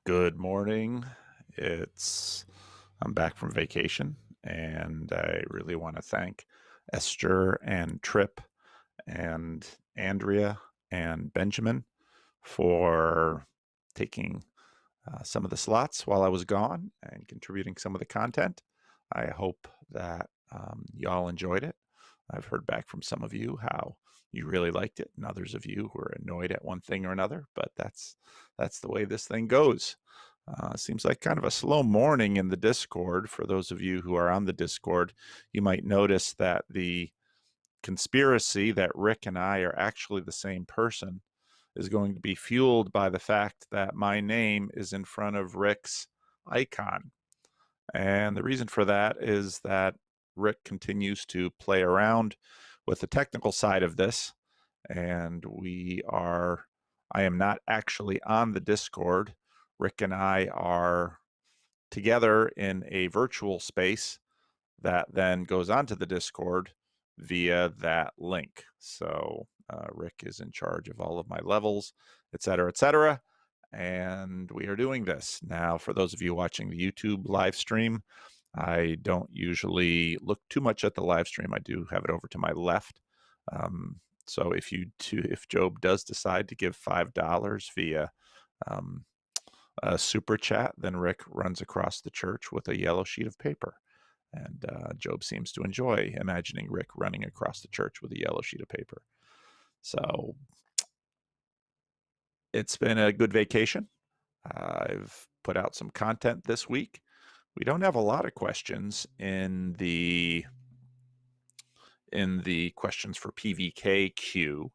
Good morning. I'm back from vacation, and I really want to thank Esther and Tripp and Andrea and Benjamin for taking some of the slots while I was gone and contributing some of the content. I hope that y'all enjoyed it. I've heard back from some of you how you really liked it, and others of you who are annoyed at one thing or another, but that's the way this thing goes. Seems like kind of a slow morning in the Discord. For those of you who are on the Discord, you might notice that the conspiracy that Rick and I are actually the same person is going to be fueled by the fact that my name is in front of Rick's icon. And the reason for that is that Rick continues to play around with the technical side of this, and I am not actually on the Discord. Rick and I are together in a virtual space that then goes onto the Discord via that link. So Rick is in charge of all of my levels, et cetera, and we are doing this. Now, for those of you watching the YouTube live stream, I don't usually look too much at the live stream. I do have it over to my left. So if Job does decide to give $5 via a super chat, then Rick runs across the church with a yellow sheet of paper. And Job seems to enjoy imagining Rick running across the church with a yellow sheet of paper. So it's been a good vacation. I've put out some content this week. We don't have a lot of questions in the questions for PVK queue.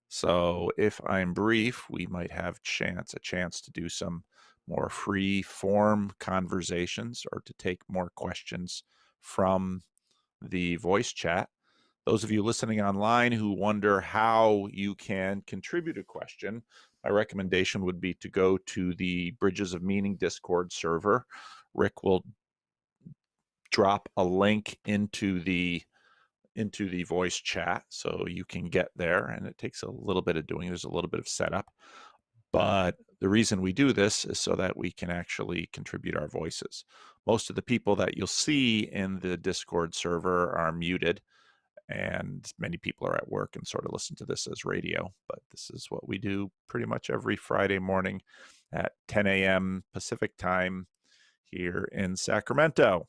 So if I'm brief, we might have a chance to do some more free form conversations or to take more questions from the voice chat. Those of you listening online who wonder how you can contribute a question, my recommendation would be to go to the Bridges of Meaning Discord server. Rick will drop a link into the voice chat so you can get there, and it takes a little bit of doing. There's a little bit of setup, but the reason we do this is so that we can actually contribute our voices. Most of the people that you'll see in the Discord server are muted, and many people are at work and sort of listen to this as radio, but this is what we do pretty much every Friday morning at 10 a.m. Pacific time here in Sacramento.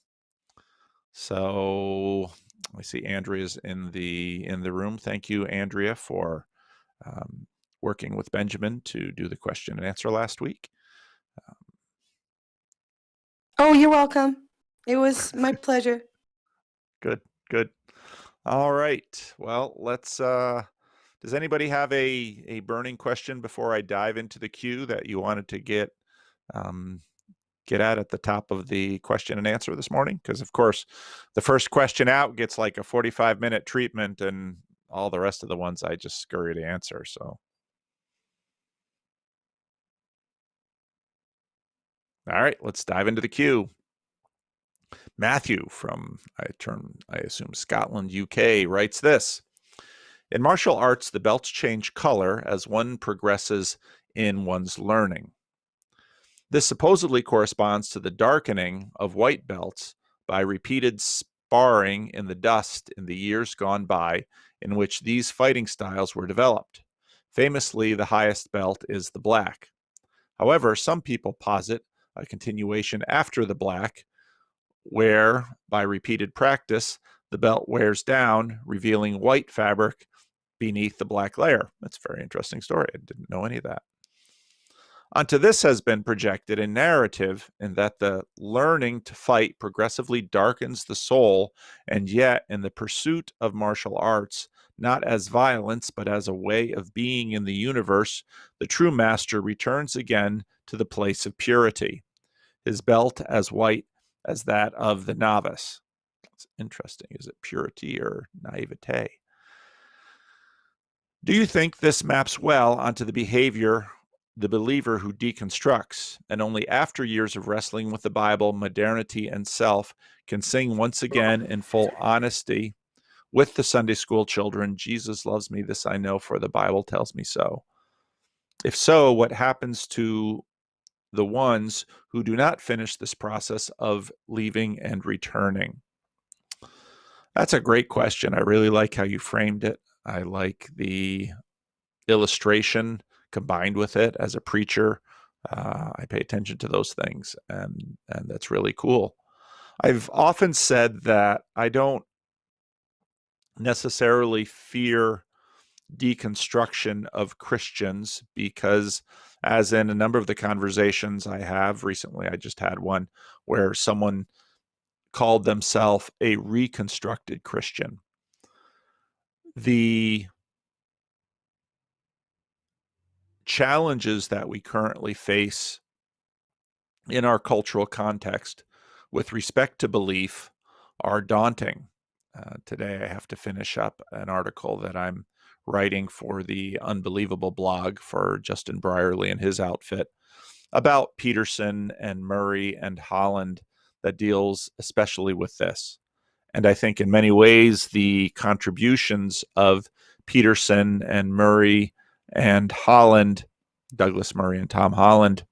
So I see Andrea's in the room. Thank you, Andrea, for working with Benjamin to do the question and answer last week. Oh, you're welcome. It was my pleasure. Good. All right. Well, let's does anybody have a burning question before I dive into the queue that you wanted to get at the top of the question and answer this morning? Because of course, the first question out gets like a 45-minute treatment, and all the rest of the ones I just scurry to answer. So, all right, let's dive into the queue. Matthew from, I assume Scotland, UK, writes this. In martial arts, the belts change color as one progresses in one's learning. This supposedly corresponds to the darkening of white belts by repeated sparring in the dust in the years gone by in which these fighting styles were developed. Famously, the highest belt is the black. However, some people posit a continuation after the black, where, by repeated practice, the belt wears down, revealing white fabric beneath the black layer. That's a very interesting story. I didn't know any of that. Onto this has been projected a narrative in that the learning to fight progressively darkens the soul, and yet in the pursuit of martial arts, not as violence, but as a way of being in the universe, the true master returns again to the place of purity, his belt as white as that of the novice. It's interesting. Is it purity or naivete? Do you think this maps well onto the behavior the believer who deconstructs, and only after years of wrestling with the Bible, modernity, and self, can sing once again in full honesty with the Sunday school children, Jesus loves me, this I know, for the Bible tells me so? If so, what happens to the ones who do not finish this process of leaving and returning? That's a great question. I really like how you framed it. I like the illustration combined with it. As a preacher, I pay attention to those things, and that's really cool. I've often said that I don't necessarily fear deconstruction of Christians because, as in a number of the conversations I have recently, I just had one where someone called themselves a reconstructed Christian. The challenges that we currently face in our cultural context with respect to belief are daunting. Today, I have to finish up an article that I'm writing for the Unbelievable blog for Justin Brierley and his outfit about Peterson and Murray and Holland that deals especially with this. And I think in many ways, the contributions of Peterson and Murray and Holland, Douglas Murray and Tom Holland,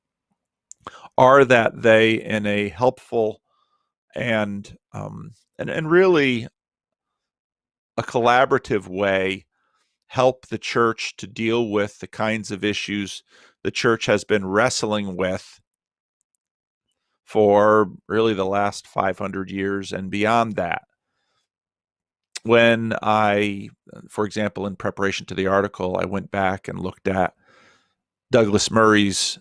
are that they, in a helpful and really a collaborative way, help the church to deal with the kinds of issues the church has been wrestling with for really the last 500 years and beyond that. When I, for example, in preparation to the article, I went back and looked at Douglas Murray's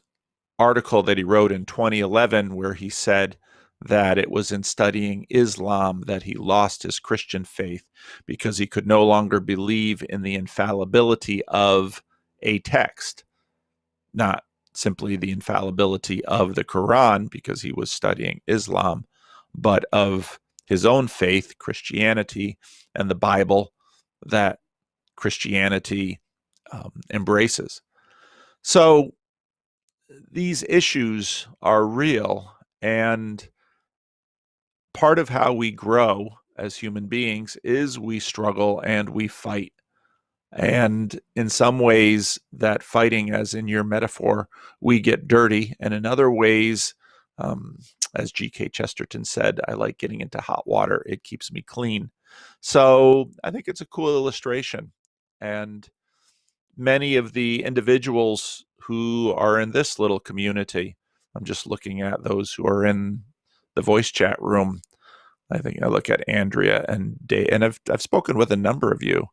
article that he wrote in 2011, where he said that it was in studying Islam that he lost his Christian faith because he could no longer believe in the infallibility of a text, not simply the infallibility of the Quran because he was studying Islam, but of his own faith, Christianity, and the Bible that Christianity embraces. So these issues are real, and part of how we grow as human beings is we struggle and we fight. And in some ways, that fighting, as in your metaphor, we get dirty. And in other ways, as G.K. Chesterton said, I like getting into hot water. It keeps me clean. So I think it's a cool illustration. And many of the individuals who are in this little community, I'm just looking at those who are in the voice chat room. I think I look at Andrea and Dave, and I've spoken with a number of you,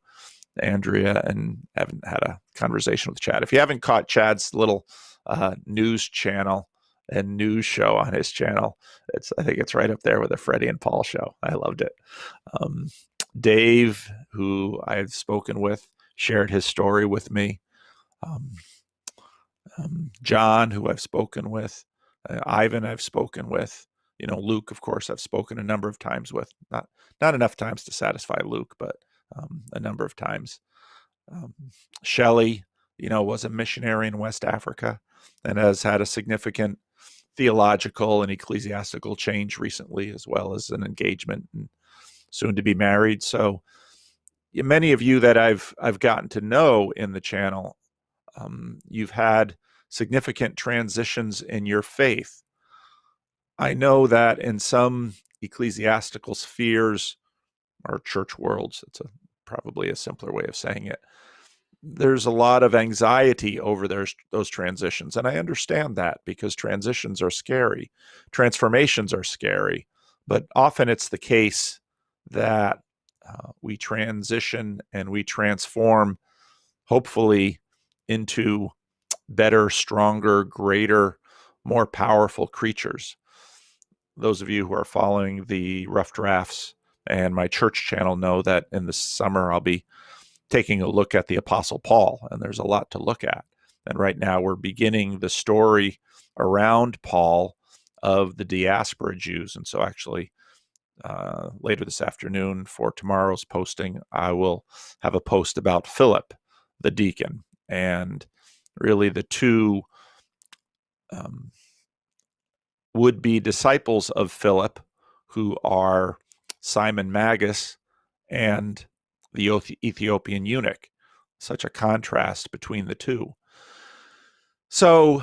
Andrea, and haven't had a conversation with Chad. If you haven't caught Chad's little news channel and news show on his channel, I think it's right up there with the Freddie and Paul show. I loved it. Dave, who I've spoken with, shared his story with me. John, who I've spoken with, Ivan, I've spoken with. Luke, of course, I've spoken a number of times with. Not enough times to satisfy Luke, but a number of times. Shelley, was a missionary in West Africa and has had a significant theological and ecclesiastical change recently, as well as an engagement and soon to be married. So many of you that I've gotten to know in the channel, you've had significant transitions in your faith. I know that in some ecclesiastical spheres or church worlds, it's probably a simpler way of saying it, there's a lot of anxiety over those transitions. And I understand that because transitions are scary. Transformations are scary. But often it's the case that we transition and we transform, hopefully, into better, stronger, greater, more powerful creatures. Those of you who are following the Rough Drafts and my church channel know that in the summer I'll be taking a look at the Apostle Paul, and there's a lot to look at. And right now we're beginning the story around Paul of the diaspora Jews. And so actually later this afternoon for tomorrow's posting, I will have a post about Philip, the deacon, and really the two would-be disciples of Philip, who are Simon Magus and the Ethiopian eunuch. Such a contrast between the two. So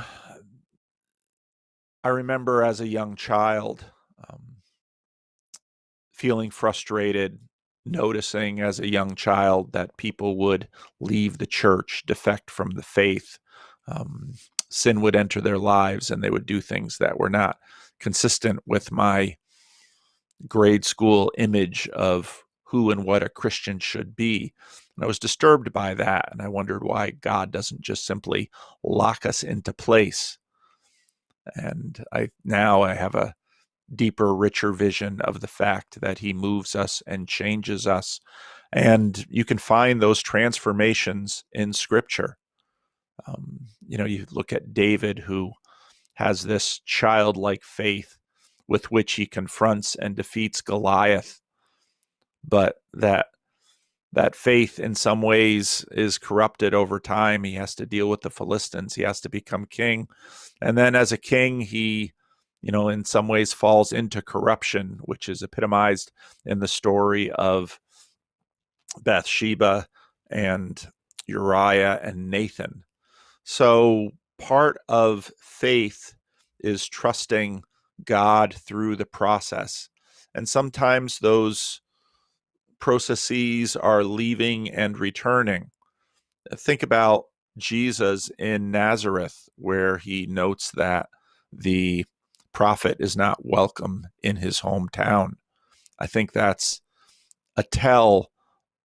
I remember as a young child feeling frustrated, noticing as a young child that people would leave the church, defect from the faith. Um, Sin would enter their lives and they would do things that were not consistent with my grade school image of who and what a Christian should be. And I was disturbed by that. And I wondered why God doesn't just simply lock us into place. And now I have a deeper, richer vision of the fact that he moves us and changes us. And you can find those transformations in Scripture. You look at David, who has this childlike faith with which he confronts and defeats Goliath, but that faith in some ways is corrupted over time. He has to deal with the Philistines. He has to become king. And then as a king, he, in some ways falls into corruption, which is epitomized in the story of Bathsheba and Uriah and Nathan. So part of faith is trusting God through the process. And sometimes those processes are leaving and returning. Think about Jesus in Nazareth, where he notes that the prophet is not welcome in his hometown. I think that's a tell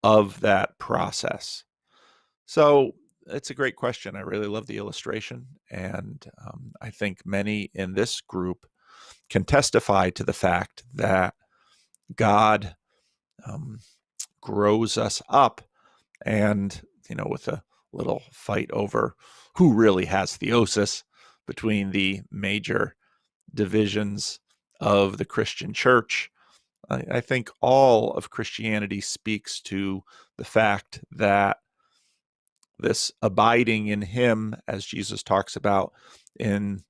of that process. So it's a great question. I really love the illustration. And I think many in this group can testify to the fact that God grows us up, and with a little fight over who really has theosis between the major divisions of the Christian church, I think all of Christianity speaks to the fact that this abiding in him, as Jesus talks about in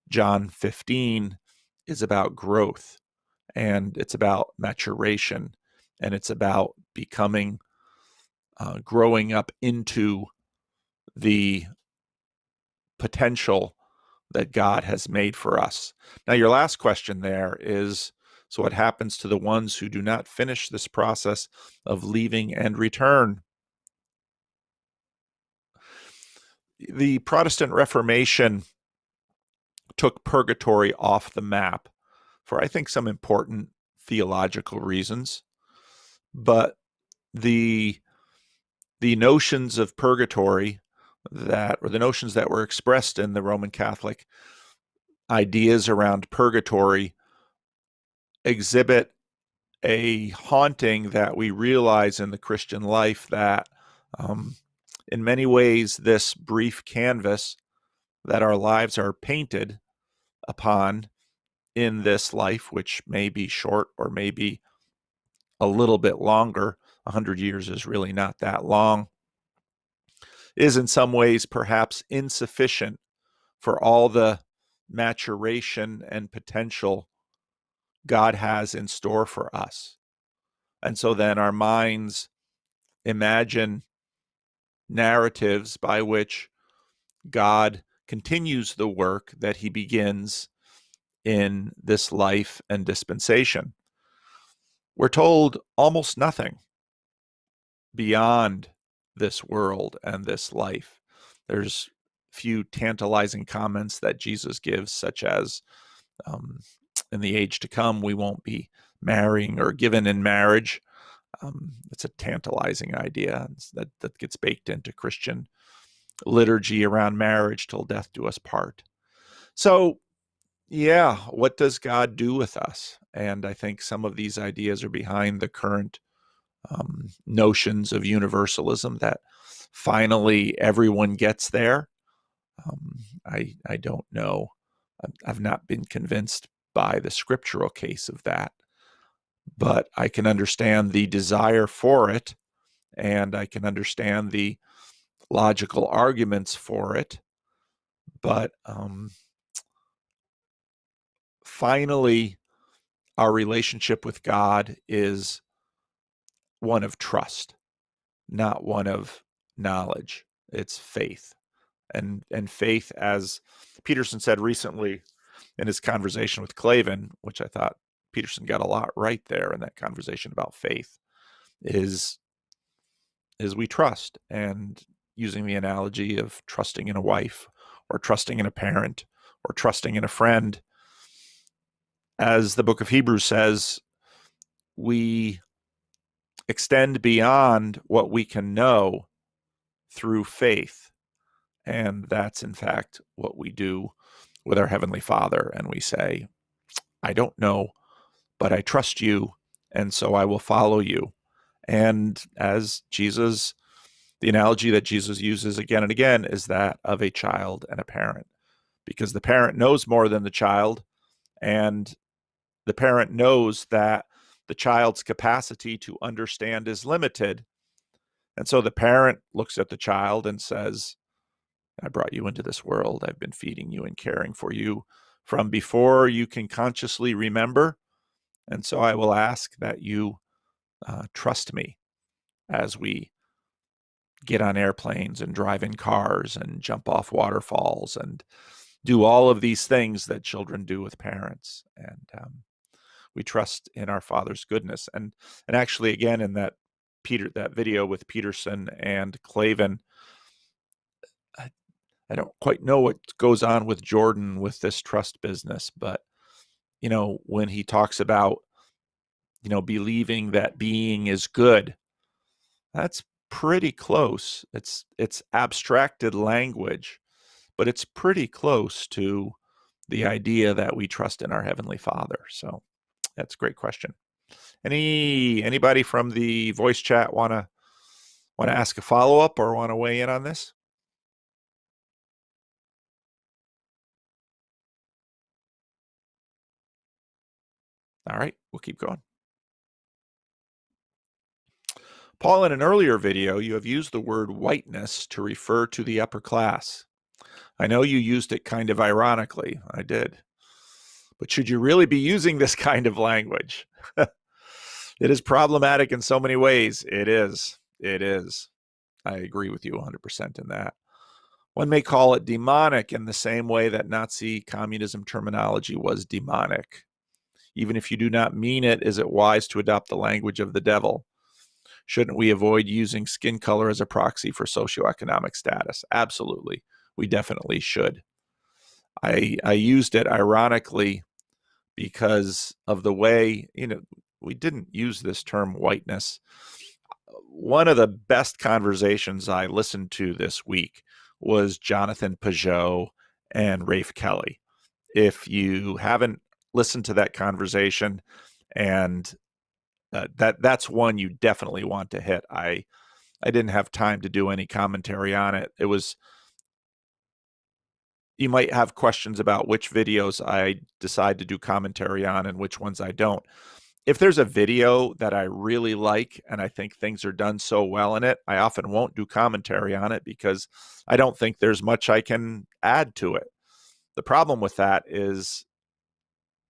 John 15, is about growth, and it's about maturation, and it's about becoming, growing up into the potential that God has made for us. Now, your last question there is, so what happens to the ones who do not finish this process of leaving and return? The Protestant Reformation took purgatory off the map for, I think, some important theological reasons. But the notions of purgatory the notions that were expressed in the Roman Catholic ideas around purgatory exhibit a haunting that we realize in the Christian life, that in many ways this brief canvas that our lives are painted upon in this life, which may be short or maybe a little bit longer, 100 years is really not that long, is in some ways perhaps insufficient for all the maturation and potential God has in store for us. And so then our minds imagine narratives by which God continues the work that he begins in this life and dispensation. We're told almost nothing beyond this world and this life. There's few tantalizing comments that Jesus gives, such as, in the age to come, we won't be marrying or given in marriage. It's a tantalizing idea that gets baked into Christian liturgy around marriage, till death do us part. So, yeah, what does God do with us? And I think some of these ideas are behind the current notions of universalism, that finally everyone gets there. I don't know. I've not been convinced by the scriptural case of that, but I can understand the desire for it, and I can understand the logical arguments for it. But finally, our relationship with God is one of trust, not one of knowledge. It's faith. And faith, as Peterson said recently, in his conversation with Clavin, which I thought Peterson got a lot right there in that conversation about faith, is we trust. And using the analogy of trusting in a wife or trusting in a parent or trusting in a friend, as the book of Hebrews says, we extend beyond what we can know through faith. And that's, in fact, what we do with our Heavenly Father. And we say, I don't know, but I trust you, and so I will follow you. And as Jesus, the analogy that Jesus uses again and again is that of a child and a parent, because the parent knows more than the child, and the parent knows that the child's capacity to understand is limited. And so the parent looks at the child and says, I brought you into this world. I've been feeding you and caring for you from before you can consciously remember. And so I will ask that you trust me as we get on airplanes and drive in cars and jump off waterfalls and do all of these things that children do with parents. And we trust in our Father's goodness. And actually, again, in that video with Peterson and Clavin, I don't quite know what goes on with Jordan with this trust business, but when he talks about believing that being is good, that's pretty close. It's abstracted language, but it's pretty close to the idea that we trust in our Heavenly Father. So that's a great question. Anybody from the voice chat want to ask a follow-up or want to weigh in on this? All right, we'll keep going. Paul, in an earlier video, you have used the word whiteness to refer to the upper class. I know you used it kind of ironically. I did. But should you really be using this kind of language? It is problematic in so many ways. It is. It is. I agree with you 100% in that. One may call it demonic in the same way that Nazi communism terminology was demonic. Even if you do not mean it, is it wise to adopt the language of the devil? Shouldn't we avoid using skin color as a proxy for socioeconomic status? Absolutely. We definitely should. I used it ironically because of the way, we didn't use this term whiteness. One of the best conversations I listened to this week was Jonathan Peugeot and Rafe Kelly. If you haven't listened to that conversation, and that's one you definitely want to hit. I didn't have time to do any commentary on it. You might have questions about which videos I decide to do commentary on and which ones I don't. If there's a video that I really like and I think things are done so well in it, I often won't do commentary on it because I don't think there's much I can add to it. The problem with that is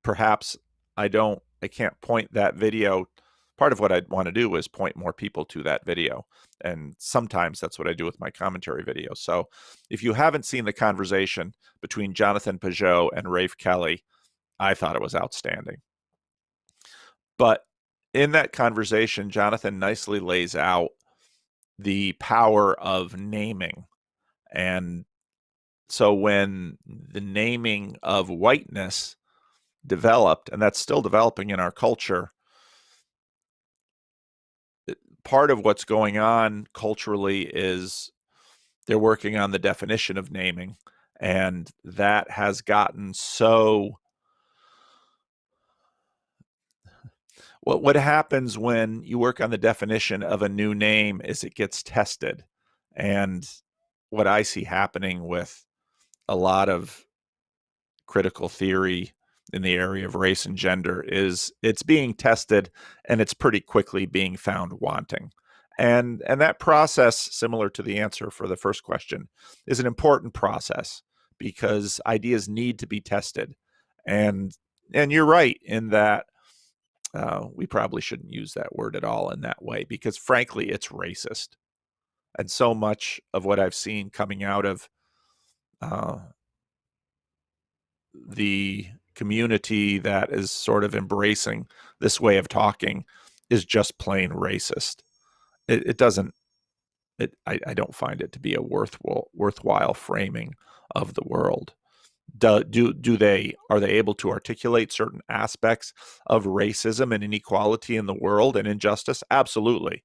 perhaps I can't point that video. Part of what I'd want to do is point more people to that video. And sometimes that's what I do with my commentary video. So if you haven't seen the conversation between Jonathan Peugeot and Rafe Kelly, I thought it was outstanding. But in that conversation, Jonathan nicely lays out the power of naming. And so when the naming of whiteness developed, and that's still developing in our culture, part of what's going on culturally is they're working on the definition of naming. And that has gotten so... What happens when you work on the definition of a new name is it gets tested. And what I see happening with a lot of critical theory in the area of race and gender is it's being tested and it's pretty quickly being found wanting. And that process, similar to the answer for the first question, is an important process because ideas need to be tested. And you're right in that we probably shouldn't use that word at all in that way because, frankly, it's racist. And so much of what I've seen coming out of the community that is sort of embracing this way of talking is just plain racist. It doesn't. I don't find it to be a worthwhile framing of the world. Are they able to articulate certain aspects of racism and inequality in the world and injustice? Absolutely.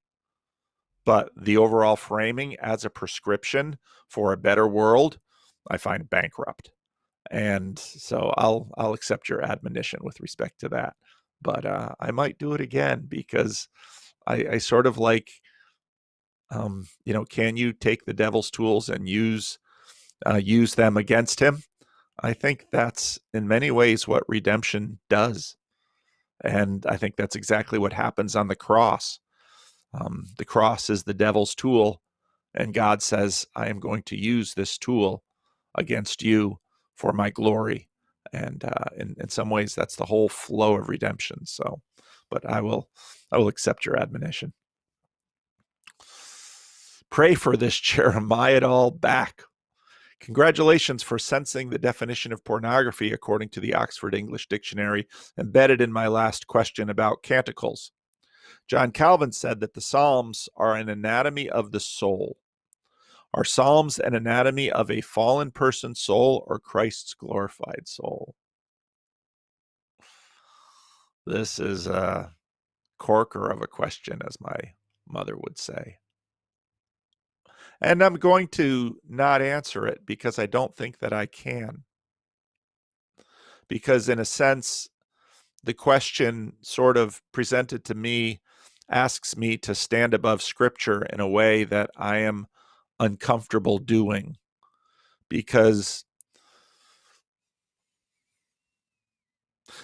But the overall framing as a prescription for a better world, I find bankrupt. And so I'll accept your admonition with respect to that. But I might do it again because I sort of like, can you take the devil's tools and use them against him? I think that's in many ways what redemption does. And I think that's exactly what happens on the cross. The cross is the devil's tool, and God says, I am going to use this tool against you for my glory. And in some ways, that's the whole flow of redemption. So, but I will accept your admonition. Pray for this Jeremiah back. Congratulations for sensing the definition of pornography according to the Oxford English Dictionary embedded in my last question about canticles. John Calvin said that the Psalms are an anatomy of the soul. Are Psalms an anatomy of a fallen person's soul or Christ's glorified soul? This is a corker of a question, as my mother would say. And I'm going to not answer it because I don't think that I can. Because in a sense, the question sort of presented to me asks me to stand above Scripture in a way that I am uncomfortable doing. Because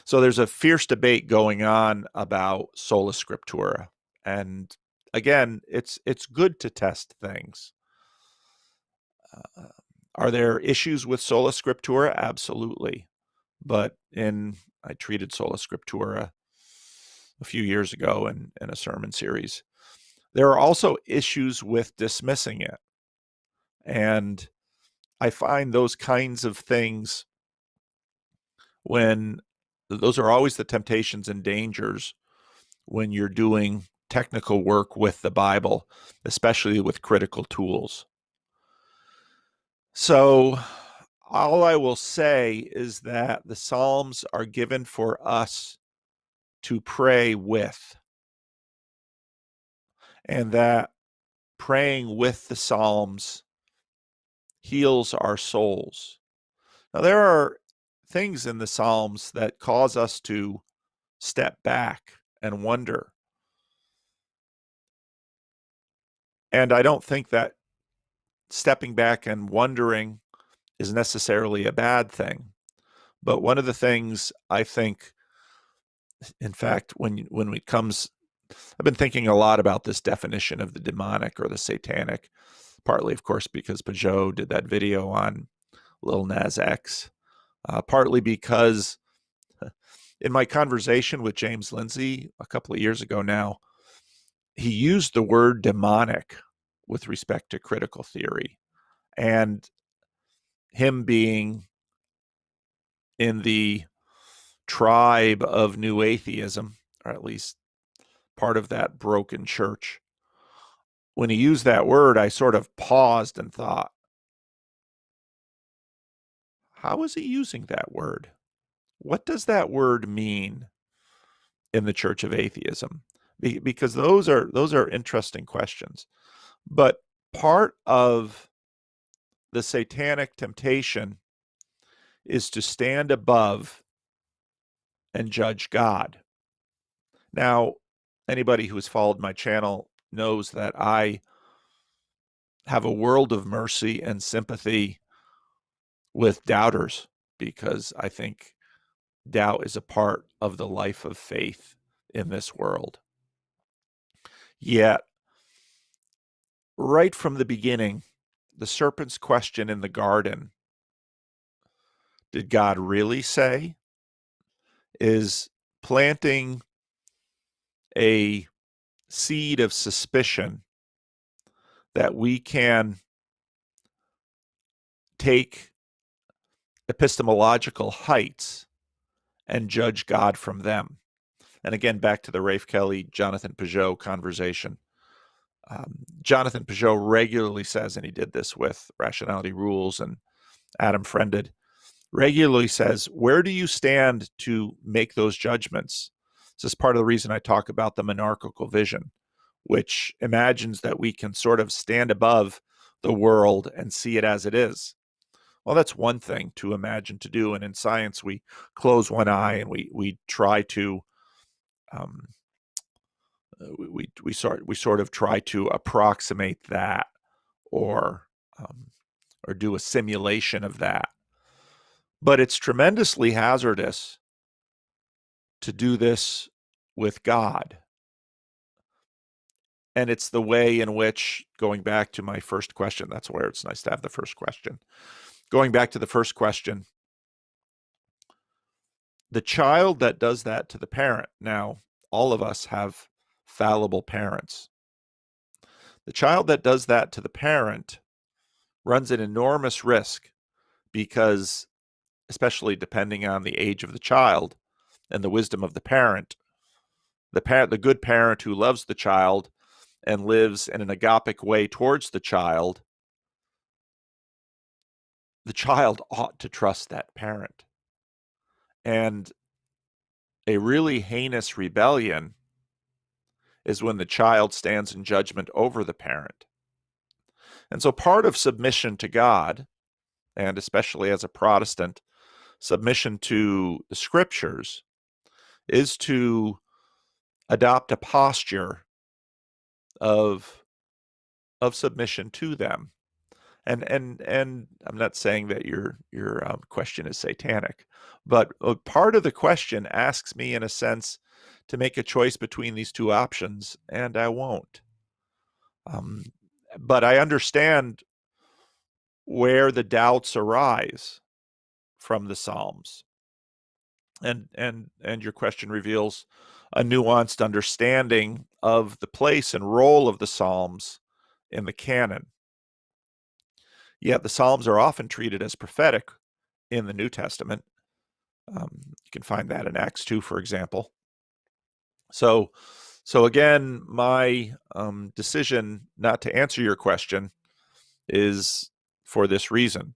so there's a fierce debate going on about sola scriptura. And again, it's good to test things. Are there issues with sola scriptura? Absolutely. But I treated sola scriptura a few years ago in a sermon series. There are also issues with dismissing it. And I find those kinds of things those are always the temptations and dangers when you're doing technical work with the Bible, especially with critical tools. So all I will say is that the Psalms are given for us to pray with, and that praying with the Psalms heals our souls. Now, there are things in the Psalms that cause us to step back and wonder. And I don't think that stepping back and wondering is necessarily a bad thing. But one of the things I think, in fact, when it comes, I've been thinking a lot about this definition of the demonic or the satanic, partly, of course, because Peugeot did that video on Lil Nas X, partly because in my conversation with James Lindsay a couple of years ago now, he used the word demonic with respect to critical theory, and him being in the tribe of new atheism, or at least part of that broken church. When he used that word, I sort of paused and thought, how is he using that word? What does that word mean in the Church of Atheism? Because those are interesting questions. But part of the satanic temptation is to stand above and judge God. Now, anybody who has followed my channel knows that I have a world of mercy and sympathy with doubters, because I think doubt is a part of the life of faith in this world. Yet, right from the beginning, the serpent's question in the garden, did God really say, is planting a seed of suspicion that we can take epistemological heights and judge God from them. And again, back to the Rafe Kelly, Jonathan Peugeot conversation. Jonathan Peugeot regularly says, and he did this with Rationality Rules and Adam Friended, regularly says, where do you stand to make those judgments? This is part of the reason I talk about the monarchical vision, which imagines that we can sort of stand above the world and see it as it is. Well, that's one thing to imagine to do. And in science, we close one eye and we try to we sort of try to approximate that or do a simulation of that. But it's tremendously hazardous to do this with God. And it's the way in which, going back to my first question, that's where it's nice to have the first question. Going back to the first question, the child that does that to the parent, now all of us have fallible parents. The child that does that to the parent runs an enormous risk because, especially depending on the age of the child and the wisdom of the parent, the good parent who loves the child and lives in an agapic way towards the child ought to trust that parent. And a really heinous rebellion is when the child stands in judgment over the parent. And so part of submission to God, and especially as a Protestant, submission to the scriptures, is to adopt a posture of submission to them. And I'm not saying that your question is satanic, but part of the question asks me, in a sense, to make a choice between these two options, and I won't. But I understand where the doubts arise from the Psalms, and your question reveals a nuanced understanding of the place and role of the Psalms in the canon. Yet the Psalms are often treated as prophetic in the New Testament. You can find that in Acts 2, for example. So again, my decision not to answer your question is for this reason.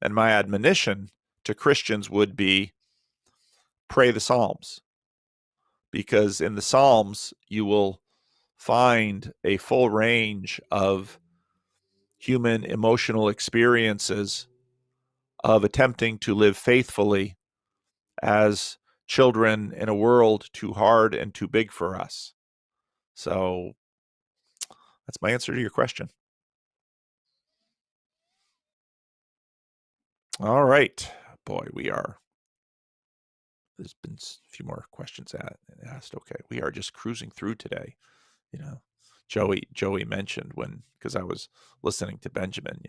And my admonition to Christians would be, pray the Psalms. Because in the Psalms, you will find a full range of human emotional experiences of attempting to live faithfully as children in a world too hard and too big for us. So that's my answer to your question. All right. Boy, there's been a few more questions asked. Okay. We are just cruising through today. You know, Joey mentioned because I was listening to Benjamin,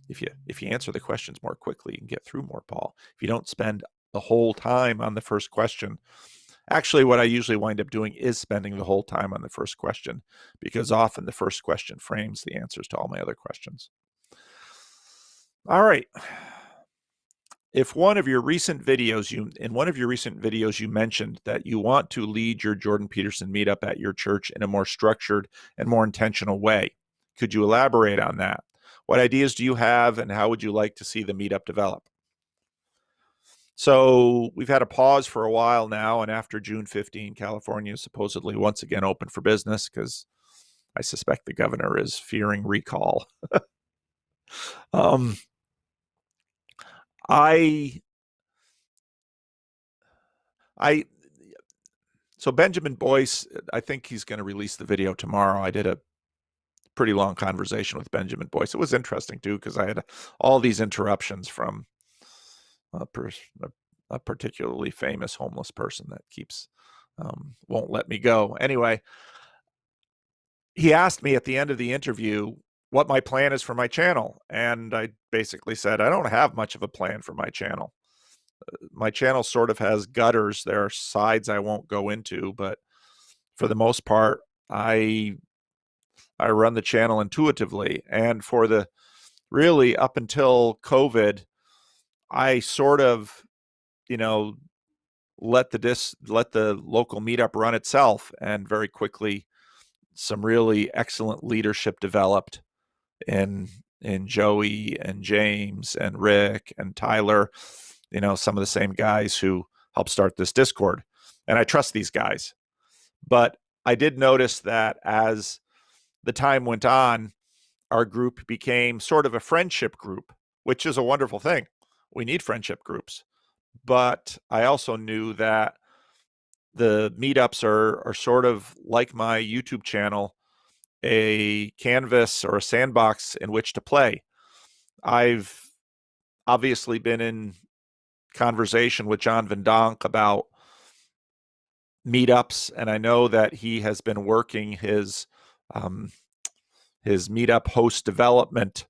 if you answer the questions more quickly, you can get through more, Paul. If you don't spend the whole time on the first question, actually what I usually wind up doing is spending the whole time on the first question, because often the first question frames the answers to all my other questions. All right. In one of your recent videos, you mentioned that you want to lead your Jordan Peterson meetup at your church in a more structured and more intentional way. Could you elaborate on that? What ideas do you have, and how would you like to see the meetup develop? So we've had a pause for a while now, and after June 15, California is supposedly once again open for business, because I suspect the governor is fearing recall. So Benjamin Boyce, I think he's going to release the video tomorrow. I did a pretty long conversation with Benjamin Boyce. It was interesting too, because I had all these interruptions from a particularly famous homeless person that won't let me go. Anyway, he asked me at the end of the interview what my plan is for my channel. And I basically said, I don't have much of a plan for my channel. My channel sort of has gutters. There are sides I won't go into, but for the most part, I run the channel intuitively. And for the really up until COVID, I sort of, let the local meetup run itself, and very quickly some really excellent leadership developed in Joey and James and Rick and Tyler, some of the same guys who helped start this Discord. And I trust these guys. But I did notice that as the time went on, our group became sort of a friendship group, which is a wonderful thing. We need friendship groups. But I also knew that the meetups are sort of like my YouTube channel, a canvas or a sandbox in which to play. I've obviously been in conversation with John Van Donk about meetups, and I know that he has been working his meetup host development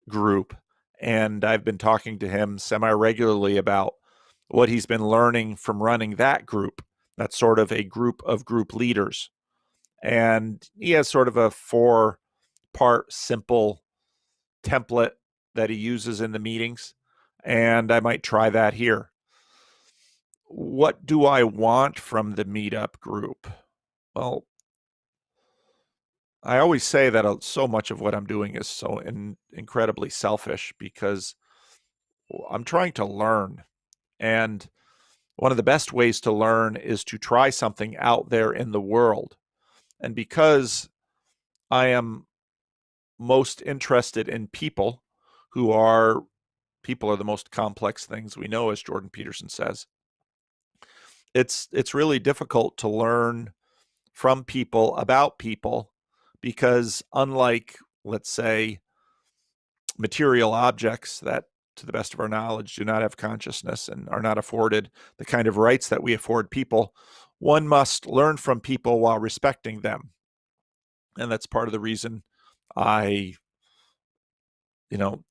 group, and I've been talking to him semi-regularly about what he's been learning from running that group. That's sort of a group of group leaders, and he has sort of a 4-part simple template that he uses in the meetings, and I might try that here. What do I want from the meetup group? Well, I always say that so much of what I'm doing is so incredibly selfish because I'm trying to learn. And one of the best ways to learn is to try something out there in the world. And because I am most interested in people are the most complex things we know, as Jordan Peterson says, it's really difficult to learn from people about people because unlike, let's say, material objects that, to the best of our knowledge, do not have consciousness and are not afforded the kind of rights that we afford people, one must learn from people while respecting them. And that's part of the reason I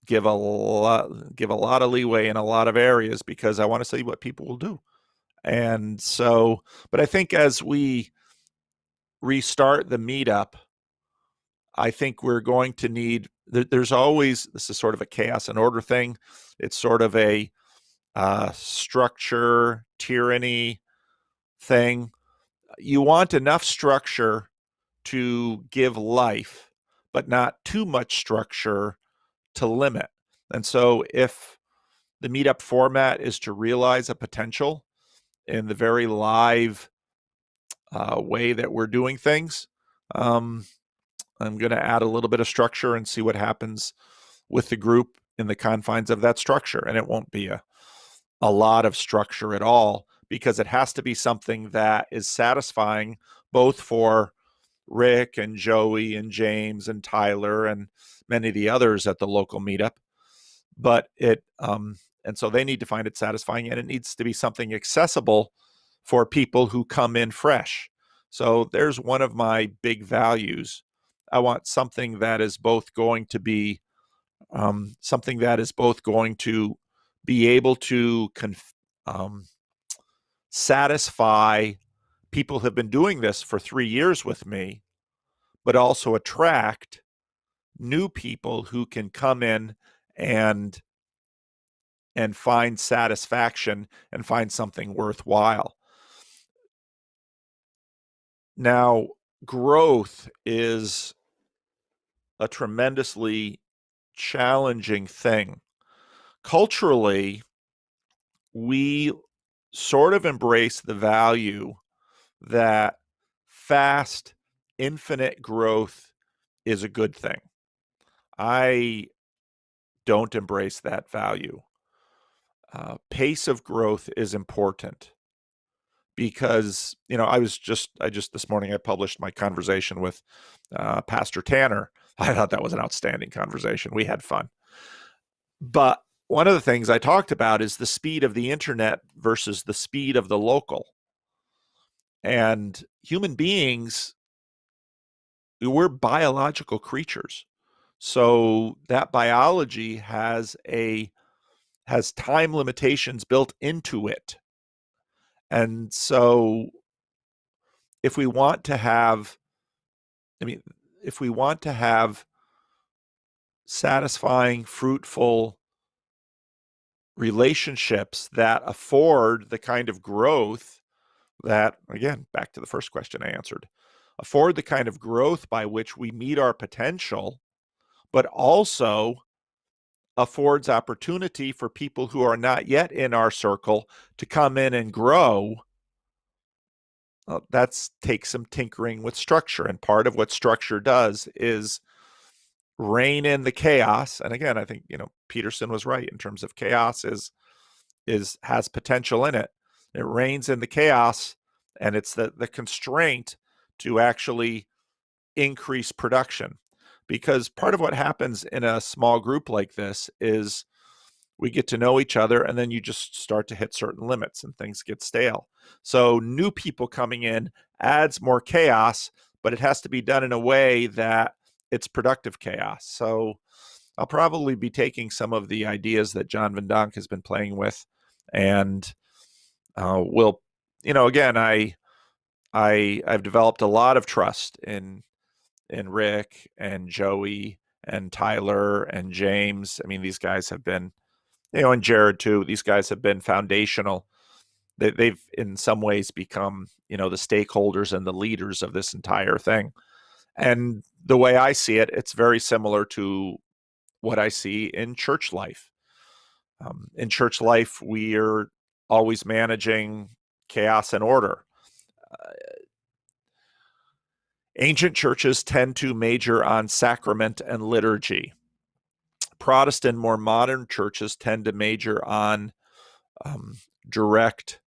give a lot of leeway in a lot of areas, because I want to see what people will do. And so, but I think as we restart the meetup, I think we're going to need, there's always, this is sort of a chaos and order thing. It's sort of a structure tyranny thing. You want enough structure to give life, but not too much structure to limit. And so if the meetup format is to realize a potential in the very live way that we're doing things, I'm going to add a little bit of structure and see what happens with the group in the confines of that structure. And it won't be a lot of structure at all, because it has to be something that is satisfying both for Rick and Joey and James and Tyler and many of the others at the local meetup. But and so they need to find it satisfying, and it needs to be something accessible for people who come in fresh. So there's one of my big values. I want something that is both going to be able to satisfy people who have been doing this for 3 years with me, but also attract new people who can come in and find satisfaction and find something worthwhile. Now, growth is a tremendously challenging thing. Culturally, we sort of embrace the value that fast, infinite growth is a good thing. I don't embrace that value. Pace of growth is important because, I just this morning I published my conversation with Pastor Tanner. I thought that was an outstanding conversation. We had fun. But one of the things I talked about is the speed of the internet versus the speed of the local. And human beings, we're biological creatures. So that biology has time limitations built into it. And so if we want to have satisfying, fruitful relationships that afford the kind of growth that, again, back to the first question I answered, afford the kind of growth by which we meet our potential, but also affords opportunity for people who are not yet in our circle to come in and grow. That takes some tinkering with structure. And part of what structure does is rein in the chaos. And again, I think, Peterson was right in terms of chaos has potential in it. It reins in the chaos, and it's the constraint to actually increase production. Because part of what happens in a small group like this is we get to know each other, and then you just start to hit certain limits and things get stale. So new people coming in adds more chaos, but it has to be done in a way that it's productive chaos. So I'll probably be taking some of the ideas that John Van Donk has been playing with, and we'll, again, I've developed a lot of trust in Rick and Joey and Tyler and James. I mean, these guys have been, and Jared too. These guys have been foundational. They've in some ways become, the stakeholders and the leaders of this entire thing. And the way I see it, it's very similar to what I see in church life. In church life, we are always managing chaos and order. Ancient churches tend to major on sacrament and liturgy. Protestant, more modern churches tend to major on direct,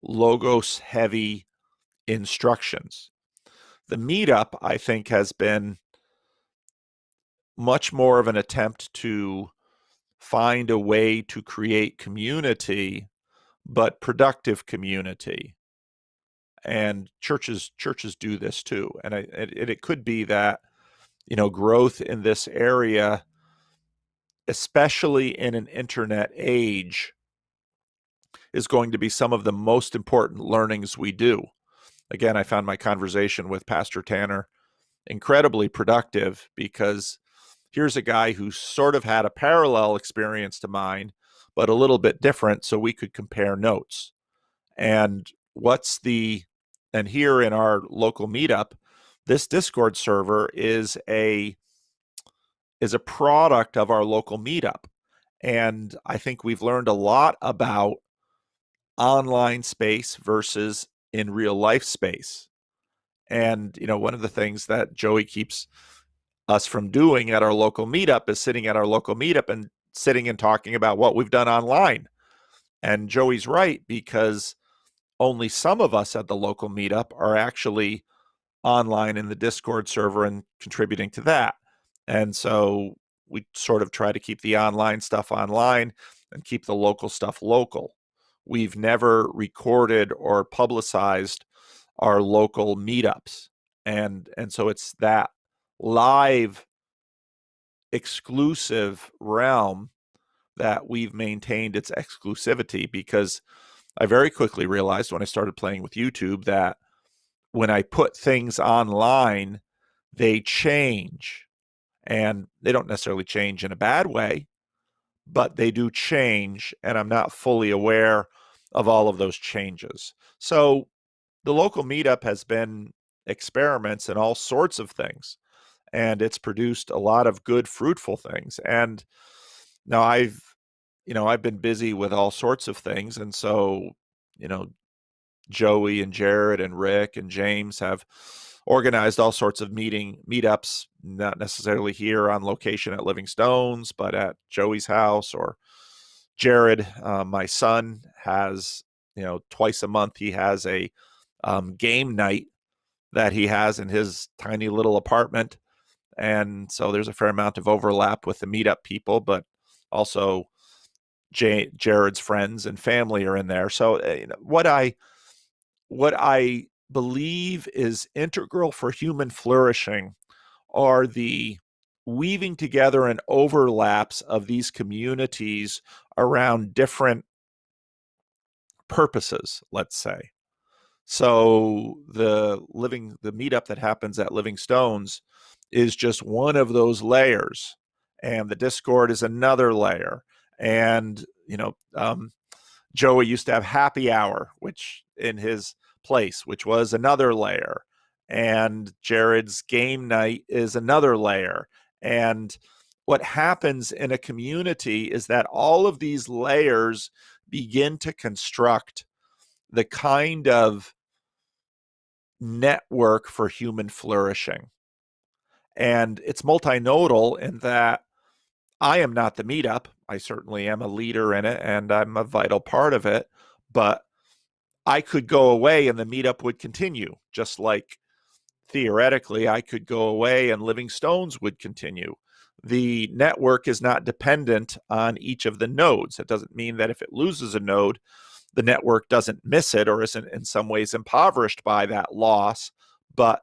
logos-heavy instructions. The meetup, I think, has been much more of an attempt to find a way to create community, but productive community. And churches do this too. And it could be that, growth in this area, especially in an internet age, is going to be some of the most important learnings we do. Again, I found my conversation with Pastor Tanner incredibly productive, because here's a guy who sort of had a parallel experience to mine, but a little bit different, so we could compare notes. And here in our local meetup, this Discord server is a product of our local meetup. And I think we've learned a lot about online space versus in real life space. And, one of the things that Joey keeps us from doing at our local meetup is sitting at our local meetup and sitting and talking about what we've done online. And Joey's right, because only some of us at the local meetup are actually online in the Discord server and contributing to that. And so we sort of try to keep the online stuff online and keep the local stuff local. We've never recorded or publicized our local meetups. And so it's that live exclusive realm that we've maintained its exclusivity, because I very quickly realized when I started playing with YouTube that when I put things online, they change. And they don't necessarily change in a bad way, but they do change, and I'm not fully aware of all of those changes. So the local meetup has been experiments in all sorts of things, and it's produced a lot of good, fruitful things. And now I've been busy with all sorts of things, and so, Joey and Jared and Rick and James have organized all sorts of meetups, not necessarily here on location at Living Stones, but at Joey's house. Or Jared, my son, has, twice a month, he has a game night that he has in his tiny little apartment. And so there's a fair amount of overlap with the meetup people, but also Jared's friends and family are in there. So what I believe is integral for human flourishing are the weaving together and overlaps of these communities around different purposes, let's say. So the meetup that happens at Living Stones is just one of those layers, and the Discord is another layer, And, Joey used to have happy hour, which in his place, which was another layer. And Jared's game night is another layer. And what happens in a community is that all of these layers begin to construct the kind of network for human flourishing. And it's multinodal in that I am not the meetup. I certainly am a leader in it and I'm a vital part of it. But I could go away and the meetup would continue, just like theoretically I could go away and Living Stones would continue. The network is not dependent on each of the nodes. It doesn't mean that if it loses a node, the network doesn't miss it or isn't in some ways impoverished by that loss. But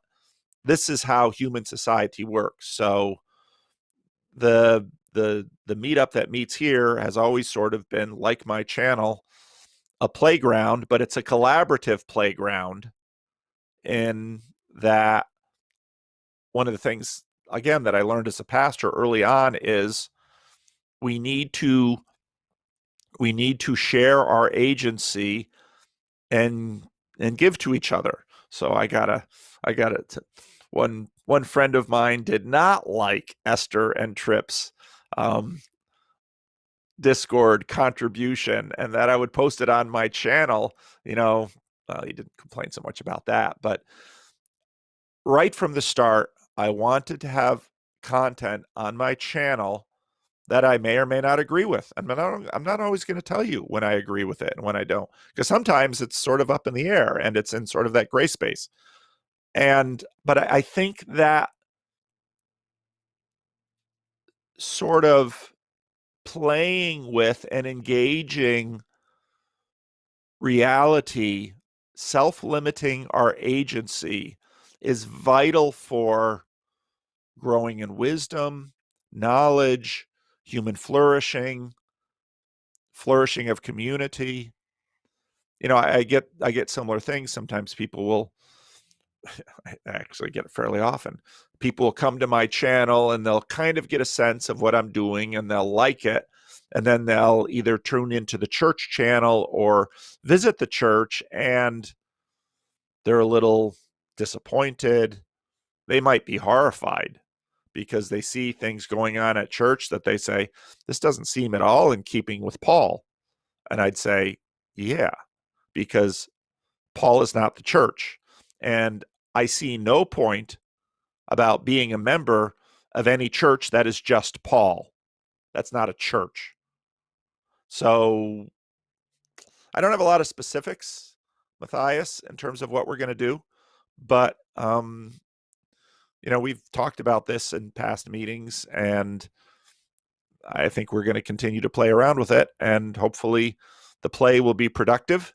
this is how human society works. So the meetup that meets here has always sort of been, like my channel, a playground, but it's a collaborative playground. In that, one of the things, again, that I learned as a pastor early on is we need to share our agency and give to each other. So I gotta one friend of mine did not like Esther and Tripp's Discord contribution, and that I would post it on my channel. He didn't complain so much about that, but right from the start, I wanted to have content on my channel that I may or may not agree with. I'm not always going to tell you when I agree with it and when I don't, because sometimes it's sort of up in the air and it's in sort of that gray space. But I think that sort of playing with and engaging reality, self-limiting our agency, is vital for growing in wisdom, knowledge, human flourishing of community. I get similar things. Sometimes people will, I actually get it fairly often. People will come to my channel and they'll kind of get a sense of what I'm doing and they'll like it. And then they'll either tune into the church channel or visit the church and they're a little disappointed. They might be horrified because they see things going on at church that they say, this doesn't seem at all in keeping with Paul. And I'd say, yeah, because Paul is not the church. And I see no point about being a member of any church that is just Paul. That's not a church. So I don't have a lot of specifics, Matthias, in terms of what we're going to do. But, we've talked about this in past meetings, and I think we're going to continue to play around with it. And hopefully the play will be productive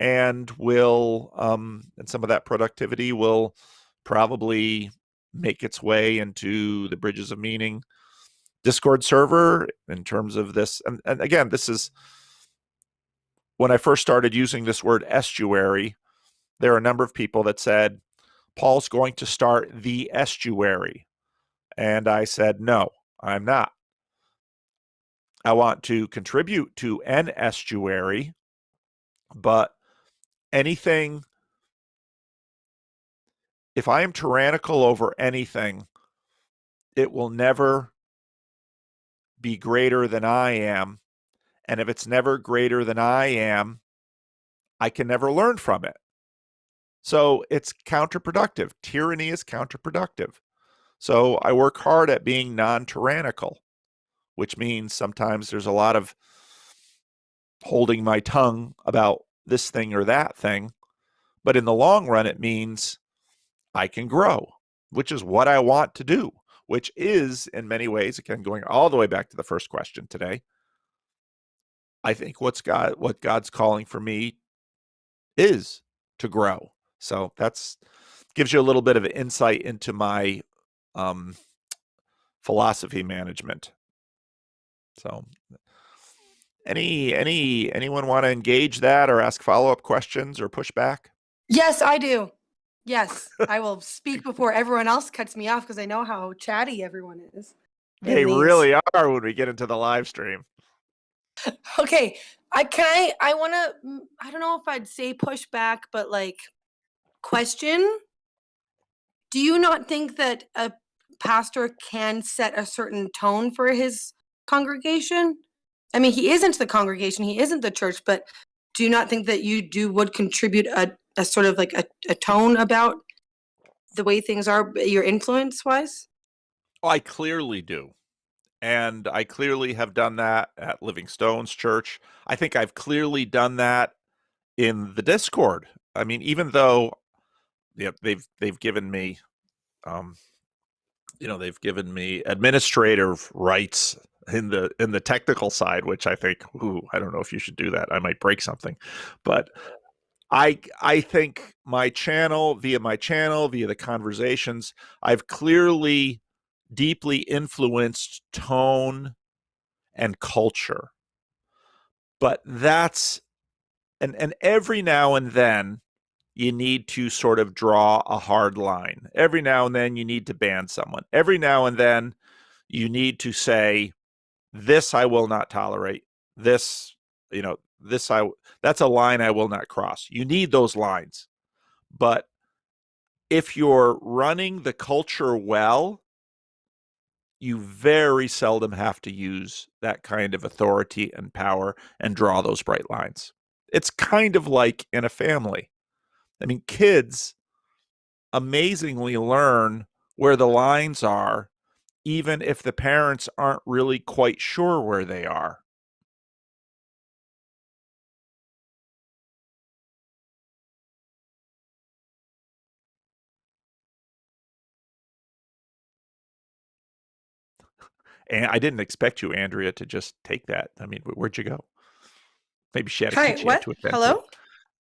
and and some of that productivity will probably make its way into the Bridges of Meaning Discord server in terms of this. And again, this is when I first started using this word estuary, there are a number of people that said, Paul's going to start the estuary. And I said, no, I'm not. I want to contribute to an estuary, but anything, if I am tyrannical over anything, it will never be greater than I am. And if it's never greater than I am, I can never learn from it. So it's counterproductive. Tyranny is counterproductive. So I work hard at being non-tyrannical, which means sometimes there's a lot of holding my tongue about this thing or that thing. But in the long run, it means I can grow, which is what I want to do, which is in many ways, again, going all the way back to the first question today, I think what God's calling for me is to grow. So that's gives you a little bit of insight into my philosophy management. So anyone want to engage that or ask follow-up questions or push back? Yes, I do. Yes, I will speak before everyone else cuts me off because I know how chatty everyone is. They really are when we get into the live stream. Okay, I want to, I don't know if I'd say push back, but like question. Do you not think that a pastor can set a certain tone for his congregation? I mean, he isn't the congregation, he isn't the church, but do you not think that would contribute a sort of like a tone about the way things are, your influence wise? Oh, I clearly do. And I clearly have done that at Living Stones Church. I think I've clearly done that in the Discord. I mean, even though they've given me um, they've given me administrative rights in the technical side, which I think, ooh, I don't know if you should do that. I might break something. But I think my channel, via the conversations, I've clearly deeply influenced tone and culture. But that's and every now and then you need to sort of draw a hard line. Every now and then you need to ban someone. Every now and then you need to say, this I will not tolerate. This, this that's a line I will not cross. You need those lines. But if you're running the culture well, you very seldom have to use that kind of authority and power and draw those bright lines. It's kind of like in a family. I mean, kids amazingly learn where the lines are, even if the parents aren't really quite sure where they are. And I didn't expect you, Andrea, to just take that. I mean, where'd you go? Maybe she had a Hi, kid she had what? to attend to. Hello?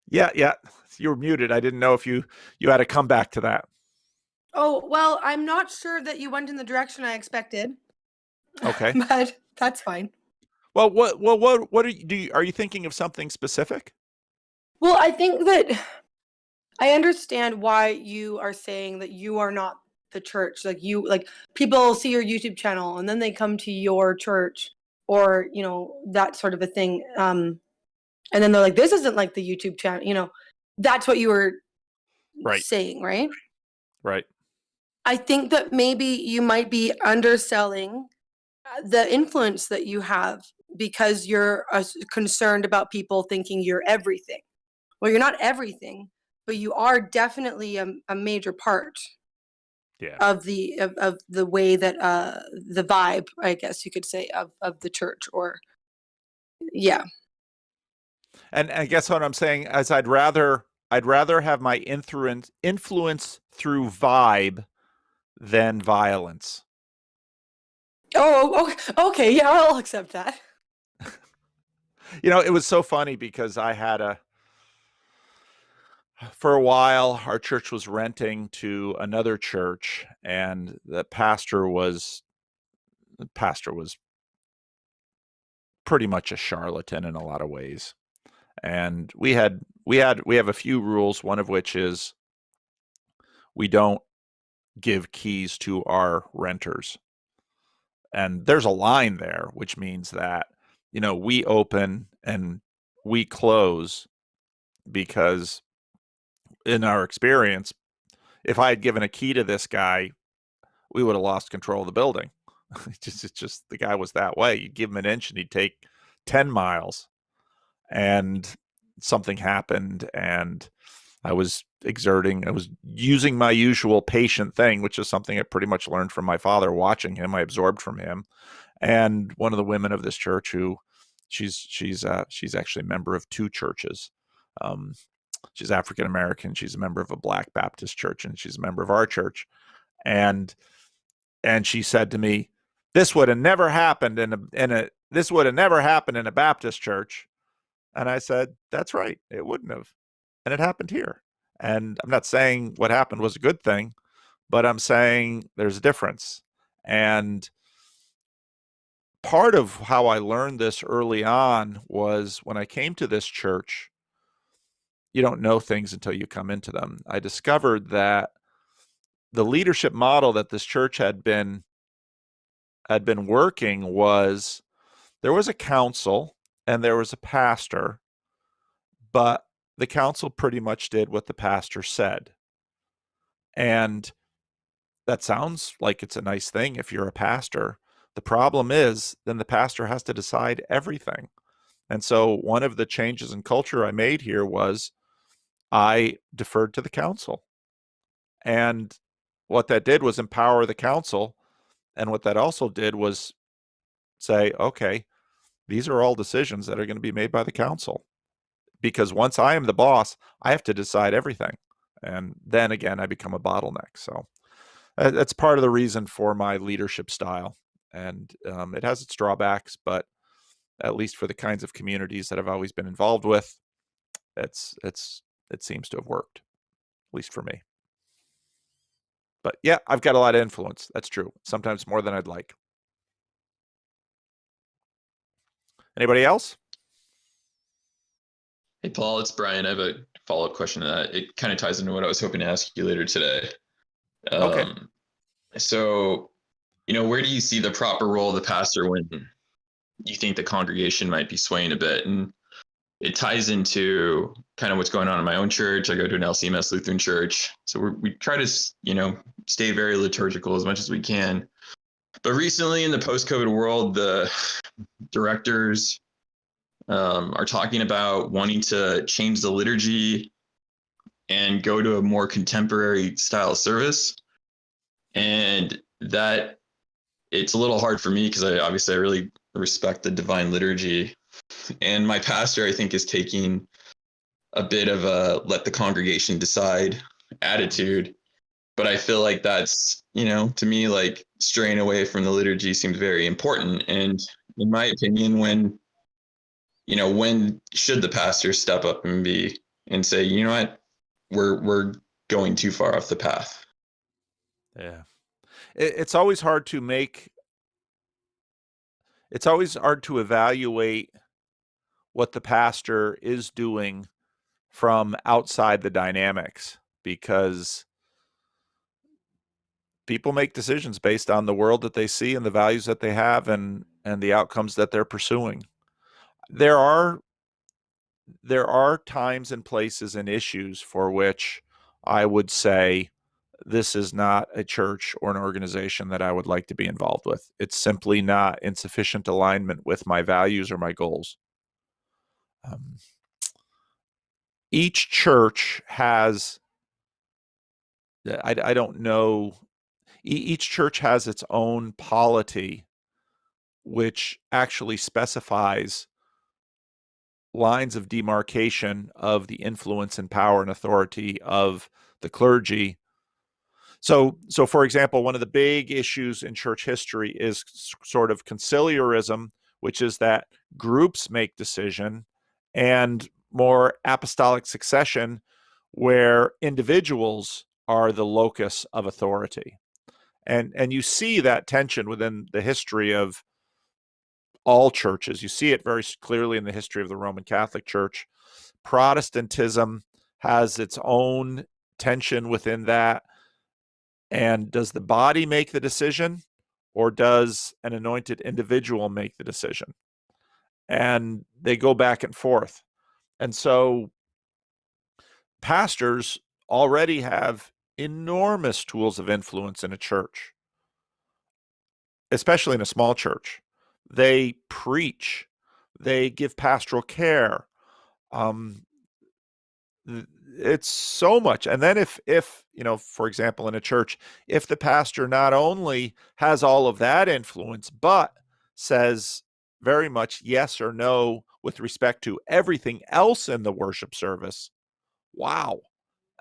Yeah, yeah. You were muted. I didn't know if you had to come back to that. Oh, well, I'm not sure that you went in the direction I expected, Okay. but that's fine. What are you thinking of something specific? Well, I think that I understand why you are saying that you are not the church. Like people see your YouTube channel and then they come to your church or, that sort of a thing. And then they're like, this isn't like the YouTube channel, that's what you were Right, saying, right? right. I think that maybe you might be underselling the influence that you have because you're concerned about people thinking you're everything. Well, you're not everything, but you are definitely a major part Yeah. of the way that the vibe, I guess you could say, of the church. Or yeah. And I guess what I'm saying is I'd rather have my influence through vibe than violence. Oh, okay, yeah, I'll accept that. It was so funny because for a while our church was renting to another church, and the pastor was pretty much a charlatan in a lot of ways. And we have a few rules, one of which is we don't give keys to our renters. And there's a line there, which means that, we open and we close because in our experience, if I had given a key to this guy, we would have lost control of the building. It's just the guy was that way. You'd give him an inch and he'd take 10 miles. And something happened, and I was using my usual patient thing, which is something I pretty much learned from my father watching him. I absorbed from him. And one of the women of this church, who she's actually a member of two churches. Um, she's African American. She's a member of a Black Baptist church, and she's a member of our church. And she said to me, "This would have never happened this would have never happened in a Baptist church." And I said, "That's right, it wouldn't have." And it happened here. And I'm not saying what happened was a good thing, but I'm saying there's a difference. And part of how I learned this early on was when I came to this church. You don't know things until you come into them. I discovered that the leadership model that this church had been working was there was a council, and there was a pastor, but the council pretty much did what the pastor said. And that sounds like it's a nice thing if you're a pastor. The problem is then the pastor has to decide everything. And so one of the changes in culture I made here was I deferred to the council. And what that did was empower the council. And what that also did was say, okay, these are all decisions that are going to be made by the council. Because once I am the boss, I have to decide everything. And then again, I become a bottleneck. So that's part of the reason for my leadership style. And it has its drawbacks, but at least for the kinds of communities that I've always been involved with, it seems to have worked, at least for me. But yeah, I've got a lot of influence. That's true. Sometimes more than I'd like. Anybody else? Hey, Paul, it's Brian. I have a follow-up question to that. It kind of ties into what I was hoping to ask you later today. Okay. So, where do you see the proper role of the pastor when you think the congregation might be swaying a bit? And it ties into kind of what's going on in my own church. I go to an LCMS Lutheran church. So we try to, stay very liturgical as much as we can. But recently in the post-COVID world, the directors are talking about wanting to change the liturgy and go to a more contemporary style service. And that it's a little hard for me because I really respect the divine liturgy. And my pastor, I think, is taking a bit of a let the congregation decide attitude. But I feel like that's, to me, like straying away from the liturgy seems very important. And in my opinion, when should the pastor step up and say, you know what, we're going too far off the path? Yeah. It's always hard to evaluate what the pastor is doing from outside the dynamics, because people make decisions based on the world that they see and the values that they have and the outcomes that they're pursuing. There are times and places and issues for which I would say this is not a church or an organization that I would like to be involved with. It's simply not in sufficient alignment with my values or my goals. Each church has, I don't know, each church has its own polity, which actually specifies lines of demarcation of the influence and power and authority of the clergy. So for example, one of the big issues in church history is sort of conciliarism, which is that groups make decision, and more apostolic succession, where individuals are the locus of authority. And you see that tension within the history of all churches. You see it very clearly in the history of the Roman Catholic Church. Protestantism has its own tension within that. And does the body make the decision, or does an anointed individual make the decision? And they go back and forth. And so pastors already have enormous tools of influence in a church, especially in a small church. They preach, they give pastoral care. It's so much. And then if for example, in a church, if the pastor not only has all of that influence, but says very much yes or no with respect to everything else in the worship service, wow,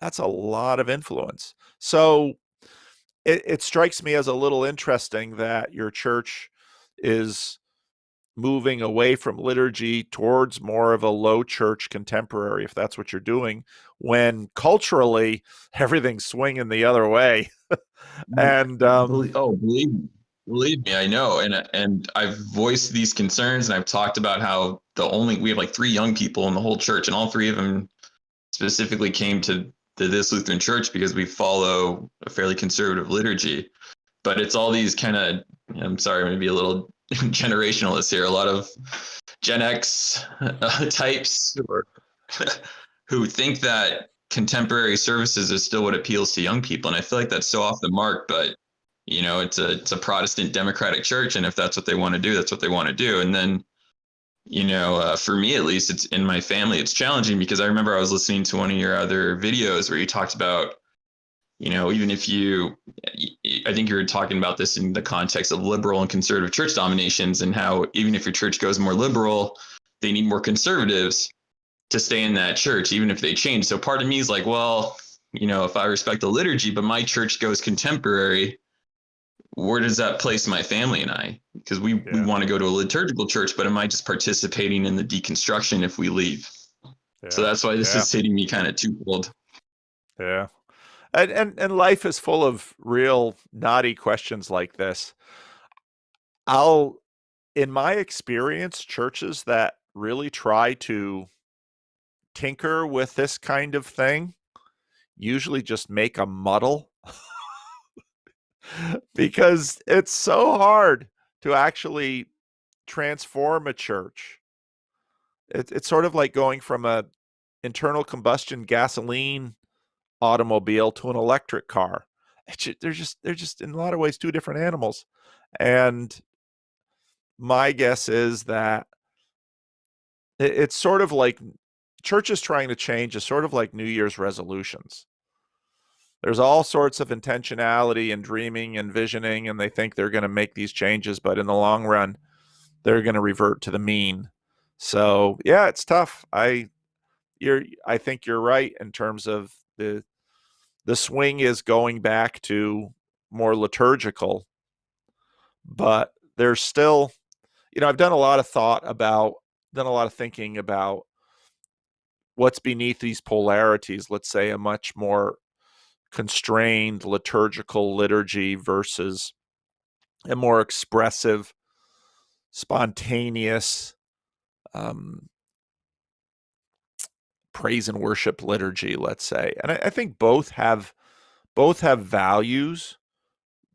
that's a lot of influence. So it strikes me as a little interesting that your church is moving away from liturgy towards more of a low church contemporary, if that's what you're doing, when culturally everything's swinging the other way. And believe me, I know. And I've voiced these concerns, and I've talked about how we have like 3 young people in the whole church, and all 3 of them specifically came to this Lutheran church because we follow a fairly conservative liturgy. But it's all these kind of, I'm sorry, I'm going to be a little generationalists here, a lot of Gen X types who think that contemporary services is still what appeals to young people. And I feel like that's so off the mark, but it's a Protestant democratic church. And if that's what they want to do, that's what they want to do. And then, for me, at least, it's in my family, it's challenging because I remember I was listening to one of your other videos where you talked about, even if I think you were talking about this in the context of liberal and conservative church dominations, and how even if your church goes more liberal, they need more conservatives to stay in that church, even if they change. So part of me is like, well, if I respect the liturgy, but my church goes contemporary, where does that place my family and I? Because we want to go to a liturgical church, but am I just participating in the deconstruction if we leave? So that's why this is hitting me kind of twofold. Yeah. And life is full of real knotty questions like this. In my experience, churches that really try to tinker with this kind of thing usually just make a muddle because it's so hard to actually transform a church. It's sort of like going from a internal combustion gasoline automobile to an electric car. They're just in a lot of ways two different animals. And my guess is that it's sort of like churches trying to change is sort of like New Year's resolutions. There's all sorts of intentionality and dreaming and visioning, and they think they're going to make these changes, but in the long run, they're going to revert to the mean. So yeah, it's tough. I think you're right in terms of the swing is going back to more liturgical, but there's still, I've done a lot of thinking about what's beneath these polarities. Let's say a much more constrained liturgical liturgy versus a more expressive, spontaneous praise and worship liturgy, let's say. And I think both have values,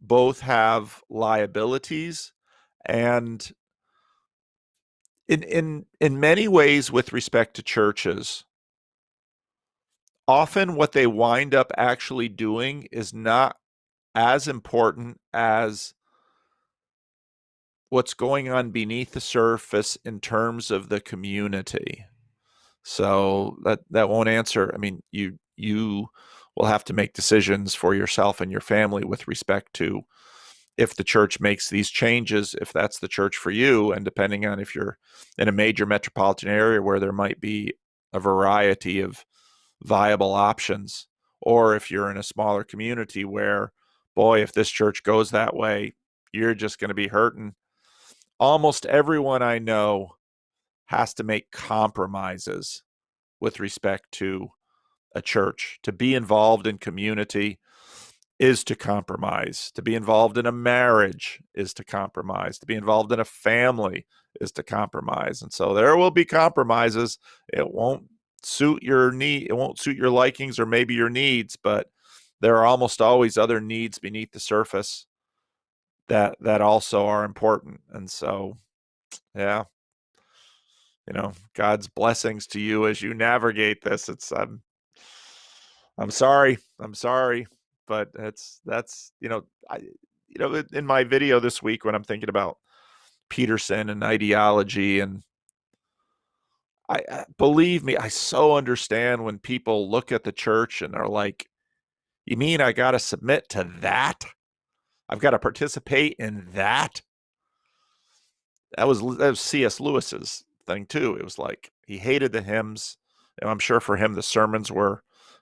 both have liabilities, and in many ways with respect to churches, often what they wind up actually doing is not as important as what's going on beneath the surface in terms of the community. So that won't answer. I mean, you will have to make decisions for yourself and your family with respect to if the church makes these changes, if that's the church for you, and depending on if you're in a major metropolitan area where there might be a variety of viable options, or if you're in a smaller community where, boy, if this church goes that way, you're just going to be hurting. Almost everyone I know has to make compromises with respect to a church. To be involved in community is to compromise. To be involved in a marriage is to compromise. To be involved in a family is to compromise. And so there will be compromises. It won't suit your need. It won't suit your likings or maybe your needs, but there are almost always other needs beneath the surface that also are important. And so, yeah, God's blessings to you as you navigate this. I'm sorry, but that's in my video this week when I'm thinking about Peterson and ideology, and I believe me, I so understand when people look at the church and are like, "You mean I got to submit to that? I've got to participate in that?" That was C.S. Lewis's thing too. It was like he hated the hymns, and I'm sure for him the sermons were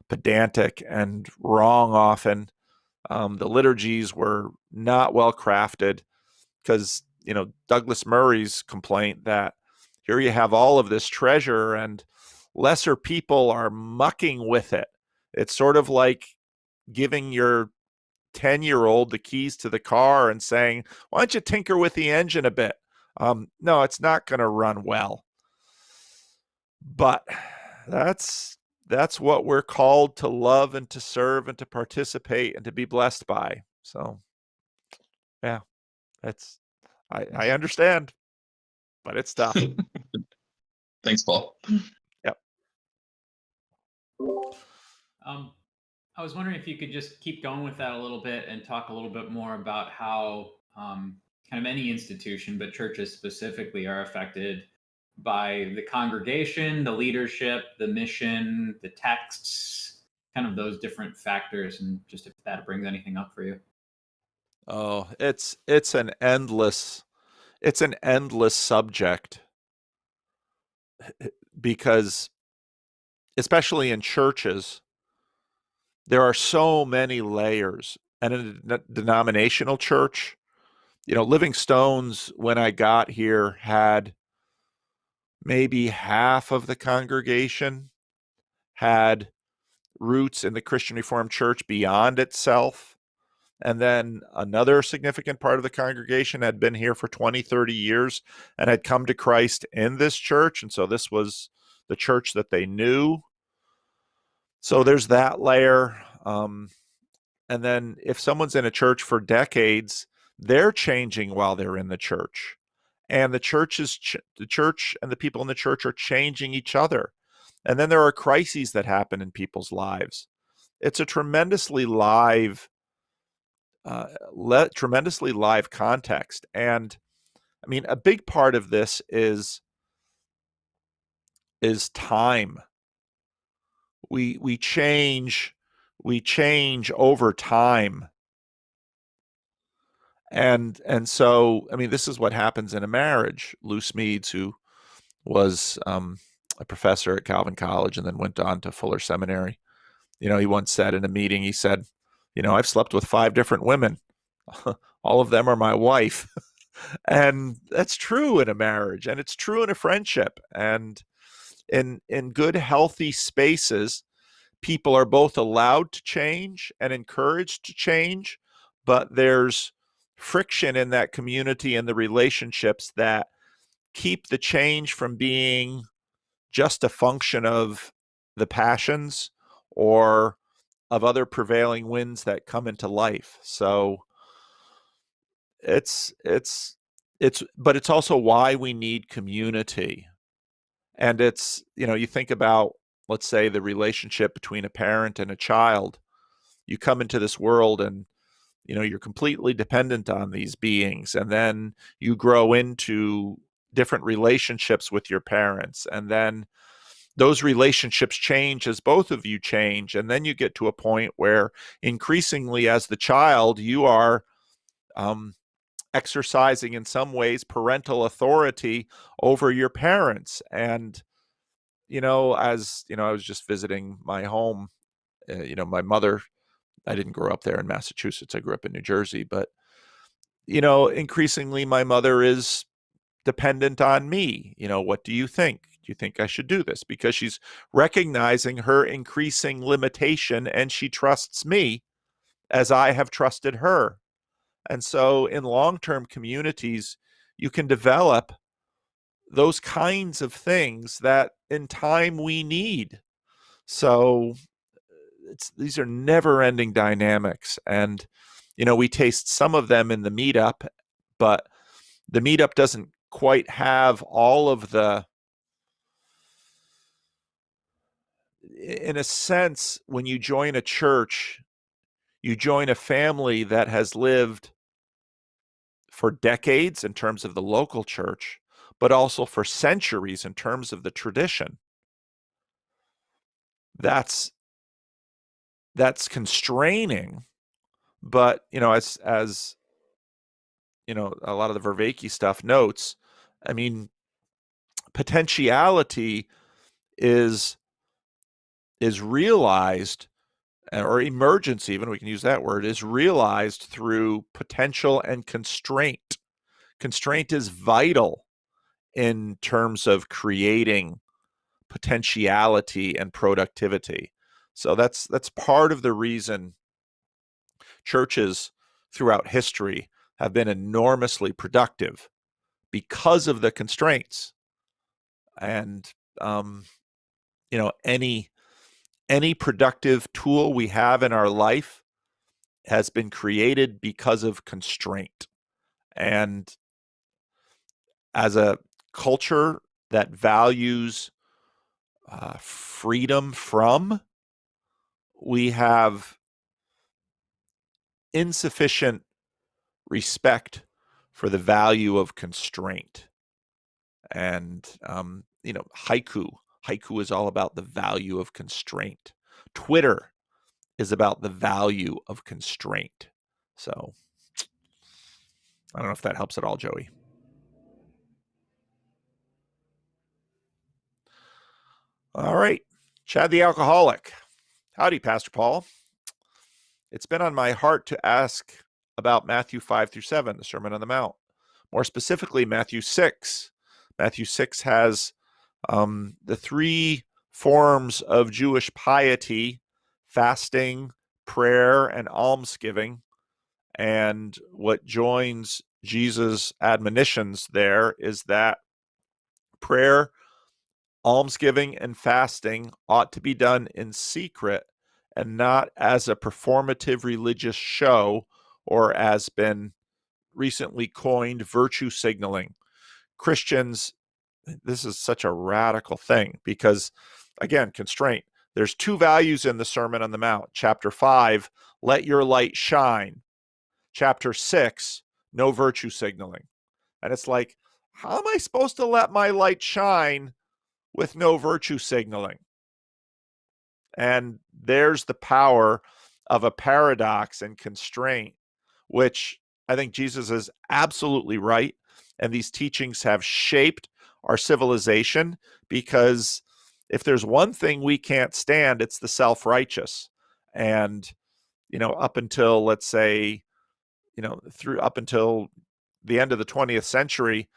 pedantic and wrong often. The liturgies were not well crafted because, Douglas Murray's complaint that here you have all of this treasure and lesser people are mucking with it. It's sort of like giving your 10-year-old the keys to the car and saying, why don't you tinker with the engine a bit? No, it's not going to run well. But that's what we're called to love and to serve and to participate and to be blessed by. So, yeah, I understand, but it's tough. Thanks, Paul. Yep. I was wondering if you could just keep going with that a little bit and talk a little bit more about how kind of any institution, but churches specifically, are affected by the congregation, the leadership, the mission, the texts, kind of those different factors, and just if that brings anything up for you. Oh, it's an endless subject, because especially in churches, there are so many layers. And in a denominational church, Living Stones, when I got here, had maybe half of the congregation had roots in the Christian Reformed Church beyond itself. And then another significant part of the congregation had been here for 20, 30 years and had come to Christ in this church. And so this was the church that they knew. So there's that layer. And then if someone's in a church for decades, they're changing while they're in the church. And the church and the people in the church are changing each other. And then there are crises that happen in people's lives. It's a tremendously live context. And I mean, a big part of this is time. We change over time. And so, I mean, this is what happens in a marriage. Lou Smedes, who was a professor at Calvin College and then went on to Fuller Seminary, he once said in a meeting, he said, I've slept with 5 different women. All of them are my wife. And that's true in a marriage, and it's true in a friendship. And in good, healthy spaces, people are both allowed to change and encouraged to change, but there's friction in that community and the relationships that keep the change from being just a function of the passions or of other prevailing winds that come into life. So but it's also why we need community. And it's, you think about, let's say, the relationship between a parent and a child. You come into this world and, you're completely dependent on these beings. And then you grow into different relationships with your parents. And then those relationships change as both of you change. And then you get to a point where increasingly as the child, you are exercising in some ways parental authority over your parents. And, as I was just visiting my home, my mother, I didn't grow up there in Massachusetts. I grew up in New Jersey, but, increasingly my mother is dependent on me. What do you think? Do you think I should do this? Because she's recognizing her increasing limitation and she trusts me as I have trusted her. And so in long-term communities, you can develop those kinds of things that in time we need. So these are never-ending dynamics. And, we taste some of them in the meetup, but the meetup doesn't quite have all of the, in a sense, when you join a church, you join a family that has lived for decades in terms of the local church, but also for centuries in terms of the tradition. That's constraining, but as a lot of the Vervaeke stuff notes, I mean, potentiality is realized, or emergence, even, we can use that word, is realized through potential and constraint. Constraint is vital in terms of creating potentiality and productivity. So that's part of the reason churches throughout history have been enormously productive, because of the constraints. And any productive tool we have in our life has been created because of constraint. And as a culture that values freedom from, we have insufficient respect for the value of constraint. And, haiku is all about the value of constraint. Twitter is about the value of constraint. So I don't know if that helps at all, Joey. All right. Chad the Alcoholic. Howdy, Pastor Paul. It's been on my heart to ask about Matthew 5-7, the Sermon on the Mount. More specifically, Matthew 6. Matthew 6 has the three forms of Jewish piety: fasting, prayer, and almsgiving. And what joins Jesus' admonitions there is that prayer, almsgiving, and fasting ought to be done in secret and not as a performative religious show, or as been recently coined, virtue signaling. Christians, this is such a radical thing because, again, constraint. There's two values in the Sermon on the Mount. Chapter 5, let your light shine. Chapter 6, no virtue signaling. And it's like, how am I supposed to let my light shine with no virtue signaling? And there's the power of a paradox and constraint, which I think Jesus is absolutely right. And these teachings have shaped our civilization, because if there's one thing we can't stand, it's the self-righteous. And, up until, let's say, up until the end of the 20th century,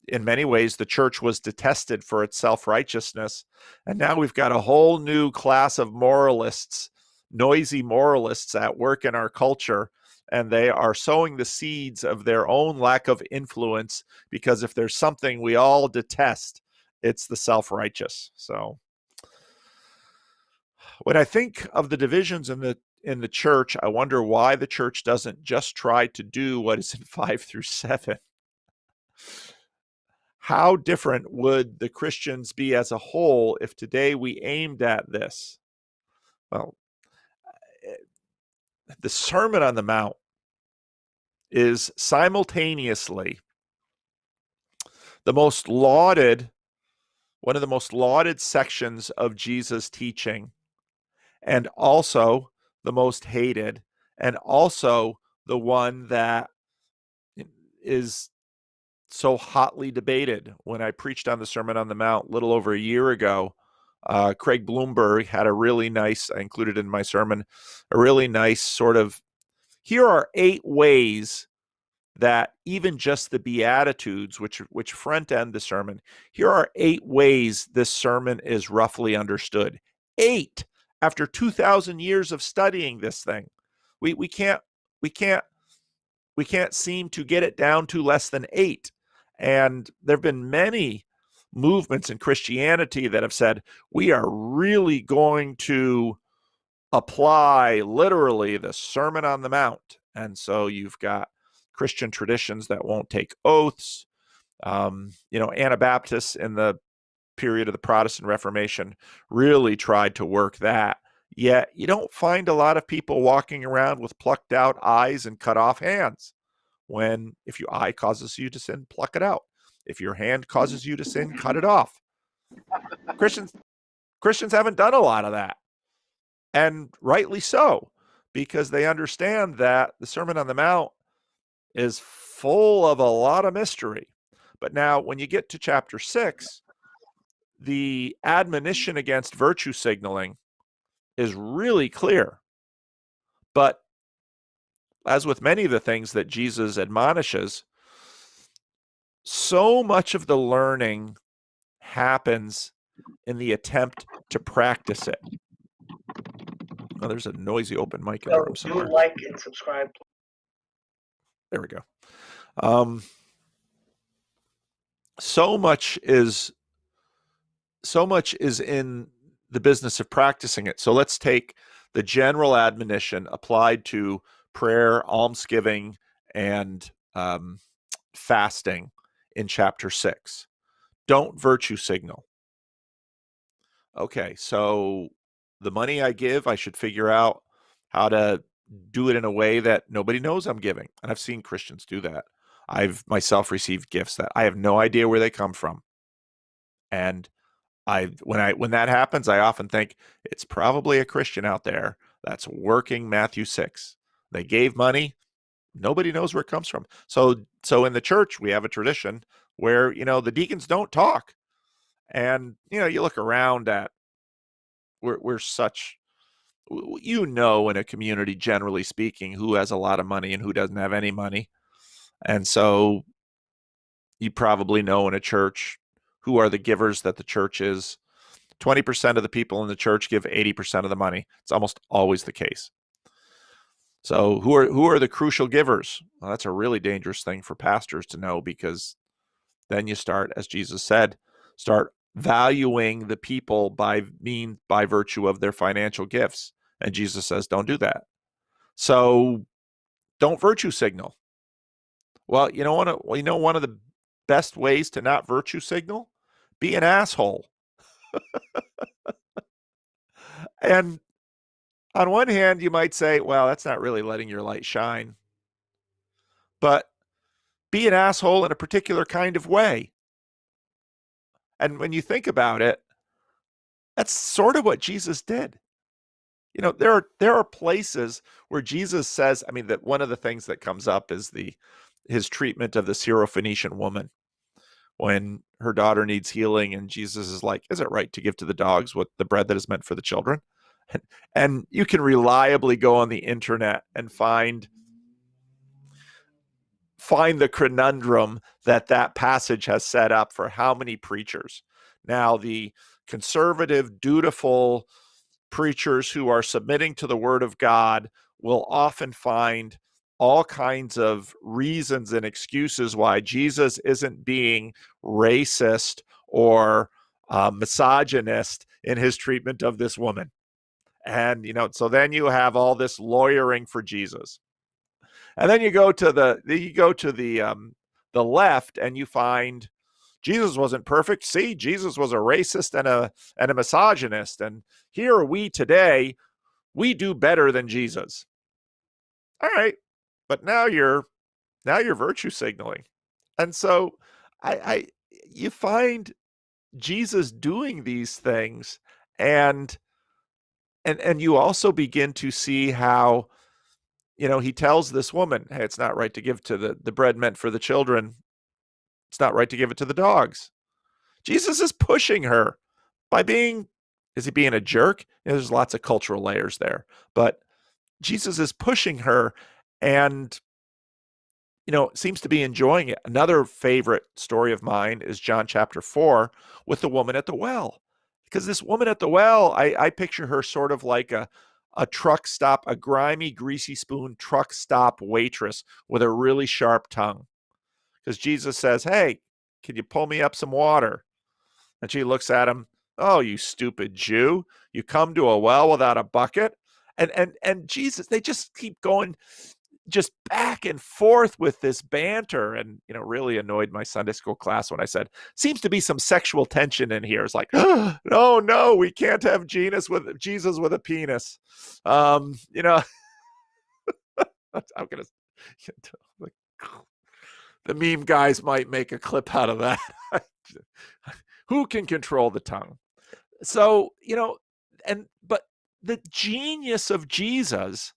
in many ways, the church was detested for its self-righteousness. And now we've got a whole new class of moralists, noisy moralists at work in our culture. And they are sowing the seeds of their own lack of influence, because if there's something we all detest, it's the self-righteous. So when I think of the divisions in the church, I wonder why the church doesn't just try to do what is in 5-7. How different would the Christians be as a whole if today we aimed at this? Well, the Sermon on the Mount is simultaneously one of the most lauded sections of Jesus' teaching, and also the most hated, and also the one that is so hotly debated. When I preached on the Sermon on the Mount a little over a year ago, Craig Bloomberg had a really nice, I included in my sermon, a really nice sort of, here are 8 ways that even just the Beatitudes, which front end the sermon, here are 8 ways this sermon is roughly understood. 8 after 2,000 years of studying this thing. We can't seem to get it down to less than 8. And there have been many movements in Christianity that have said, we are really going to apply literally the Sermon on the Mount. And so you've got Christian traditions that won't take oaths. Anabaptists in the period of the Protestant Reformation really tried to work that. Yet you don't find a lot of people walking around with plucked out eyes and cut off hands. When if your eye causes you to sin, pluck it out. If your hand causes you to sin, cut it off. Christians haven't done a lot of that. And rightly so, because they understand that the Sermon on the Mount is full of a lot of mystery. But now when you get to chapter 6, the admonition against virtue signaling is really clear. But as with many of the things that Jesus admonishes, so much of the learning happens in the attempt to practice it. Oh, there's a noisy open mic in the room somewhere. Do like and subscribe. There we go. So much is in the business of practicing it. So let's take the general admonition applied to prayer, almsgiving, and fasting in chapter 6. Don't virtue signal. Okay, so the money I give, I should figure out how to do it in a way that nobody knows I'm giving. And I've seen Christians do that. I've myself received gifts that I have no idea where they come from. And when that happens, I often think it's probably a Christian out there that's working Matthew 6. They gave money, nobody knows where it comes from. So in the church, we have a tradition where, the deacons don't talk. And, you look around at, we're such, in a community, generally speaking, who has a lot of money and who doesn't have any money. And so you probably know in a church who are the givers that the church is. 20% of the people in the church give 80% of the money. It's almost always the case. So who are the crucial givers? Well, that's a really dangerous thing for pastors to know, because then you start, as Jesus said, start valuing the people by virtue of their financial gifts. And Jesus says, don't do that. So don't virtue signal. Well, one of the best ways to not virtue signal? Be an asshole. And on one hand, you might say, well, that's not really letting your light shine. But be an asshole in a particular kind of way. And when you think about it, that's sort of what Jesus did. There are places where Jesus says, that one of the things that comes up is his treatment of the Syrophoenician woman when her daughter needs healing, and Jesus is like, is it right to give to the dogs what the bread that is meant for the children? And you can reliably go on the internet and find the conundrum that passage has set up for how many preachers. Now, the conservative, dutiful preachers who are submitting to the word of God will often find all kinds of reasons and excuses why Jesus isn't being racist or misogynist in his treatment of this woman. And, so then you have all this lawyering for Jesus. And then you go to the left and you find Jesus wasn't perfect. See, Jesus was a racist and a misogynist. And here are we today. We do better than Jesus. All right. But now you're virtue signaling. And so you find Jesus doing these things, and you also begin to see how, he tells this woman, hey, it's not right to give to the bread meant for the children. It's not right to give it to the dogs. Jesus is pushing her by is he being a jerk? There's lots of cultural layers there, but Jesus is pushing her and, seems to be enjoying it. Another favorite story of mine is John chapter 4 with the woman at the well. Because this woman at the well, I picture her sort of like a truck stop, a grimy, greasy spoon truck stop waitress with a really sharp tongue. Because Jesus says, hey, can you pull me up some water? And she looks at him, oh, you stupid Jew. You come to a well without a bucket? And Jesus, they just keep going just back and forth with this banter, and really annoyed my Sunday school class when I said, seems to be some sexual tension in here. It's like, no, we can't have Jesus with a penis. I'm gonna the meme guys might make a clip out of that. Who can control the tongue? So, but the genius of Jesus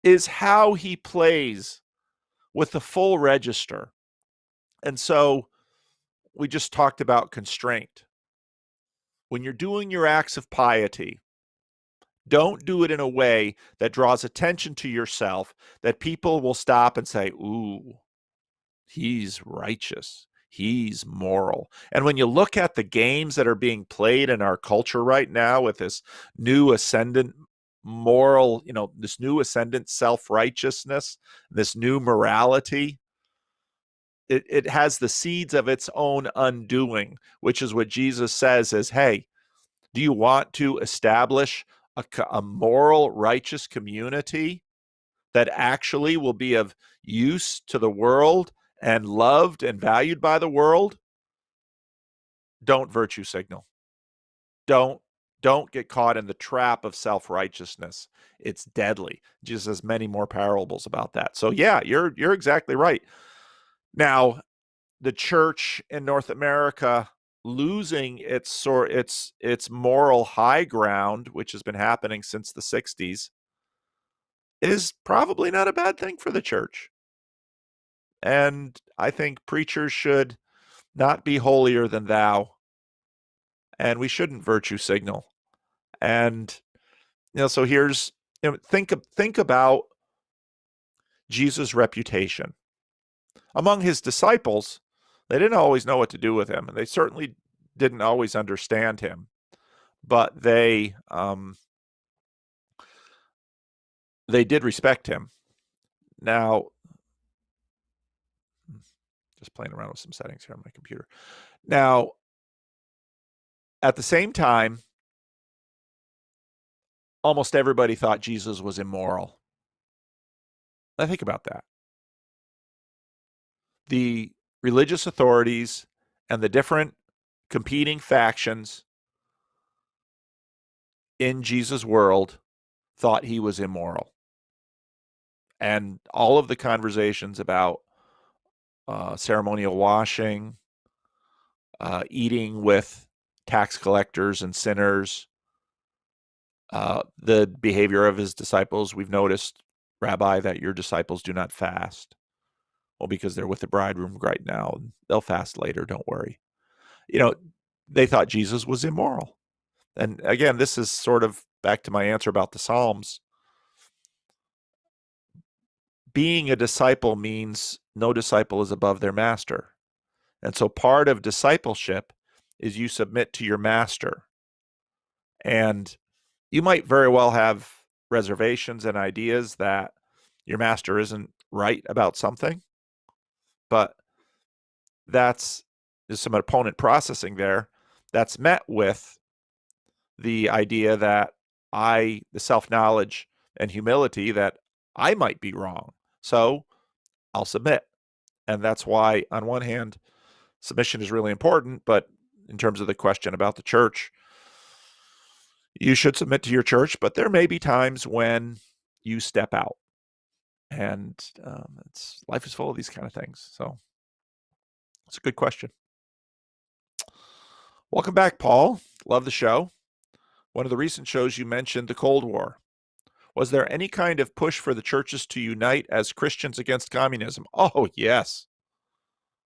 is how he plays with the full register. And so we just talked about constraint. When you're doing your acts of piety, don't do it in a way that draws attention to yourself, that people will stop and say, ooh, he's righteous. He's moral. And when you look at the games that are being played in our culture right now with this new ascendant moral, this new ascendant self-righteousness, this new morality, it has the seeds of its own undoing, which is what Jesus says is, hey, do you want to establish a moral, righteous community that actually will be of use to the world and loved and valued by the world, don't virtue signal. Don't get caught in the trap of self-righteousness. It's deadly. Jesus has many more parables about that. So yeah, you're exactly right. Now, the church in North America losing its moral high ground, which has been happening since the 60s, is probably not a bad thing for the church. And I think preachers should not be holier than thou, and we shouldn't virtue signal. And so here's, think about Jesus' reputation among his disciples. They didn't always know what to do with him, and they certainly didn't always understand him, but they did respect him. Now, just playing around with some settings here on my computer. Now, at the same time, almost everybody thought Jesus was immoral. Now think about that. The religious authorities and the different competing factions in Jesus' world thought he was immoral. And all of the conversations about ceremonial washing, eating with tax collectors and sinners, the behavior of his disciples. We've noticed, Rabbi, that your disciples do not fast. Well, because they're with the bridegroom right now. They'll fast later, don't worry. They thought Jesus was immoral. And again, this is sort of back to my answer about the Psalms. Being a disciple means no disciple is above their master. And so part of discipleship is you submit to your master. And you might very well have reservations and ideas that your master isn't right about something, but there's some opponent processing there that's met with the idea that the self-knowledge and humility that I might be wrong. So I'll submit. And that's why, on one hand, submission is really important, but in terms of the question about the church, you should submit to your church, but there may be times when you step out. And life is full of these kind of things. So it's a good question. Welcome back, Paul. Love the show. One of the recent shows you mentioned the Cold War. Was there any kind of push for the churches to unite as Christians against communism? Oh, yes.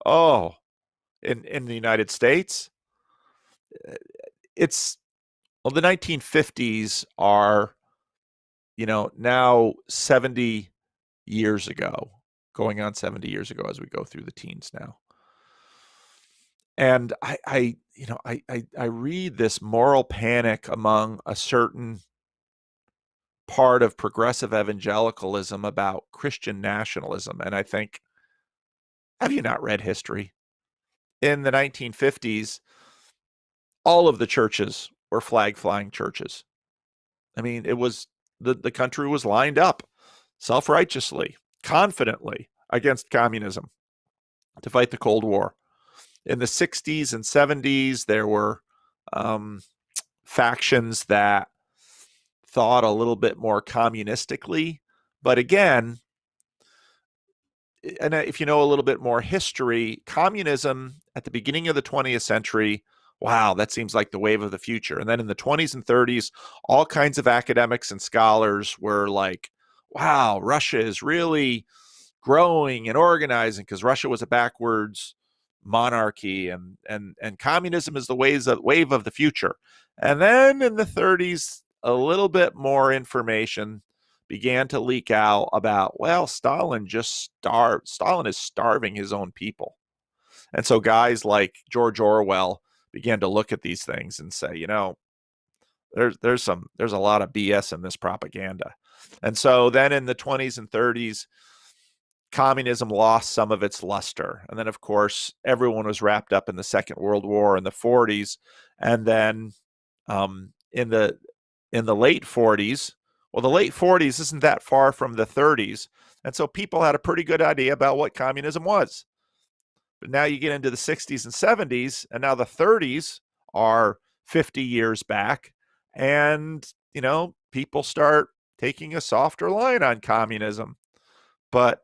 Oh, in the United States, the 1950s are, now 70 years ago, going on 70 years ago as we go through the teens now. And I read this moral panic among a certain part of progressive evangelicalism about Christian nationalism. And I think, have you not read history? In the 1950s, all of the churches were flag-flying churches. I mean, it was the country was lined up self-righteously, confidently against communism to fight the Cold War. In the 60s and 70s, there were factions that thought a little bit more communistically. But again, and if you know a little bit more history, communism at the beginning of the 20th century, wow, that seems like the wave of the future. And then in the 20s and 30s, all kinds of academics and scholars were like, wow, Russia is really growing and organizing, because Russia was a backwards monarchy, and communism is the wave of the future. And then in the 30s, a little bit more information began to leak out about, well, Stalin is starving his own people. And so guys like George Orwell began to look at these things and say, there's a lot of BS in this propaganda. And so then in the 20s and 30s, communism lost some of its luster. And then, of course, everyone was wrapped up in the Second World War in the 40s. And then in the late 40s, well, the late 40s isn't that far from the 30s. And so people had a pretty good idea about what communism was. But now you get into the 60s and 70s, and now the 30s are 50 years back. And, people start taking a softer line on communism. But,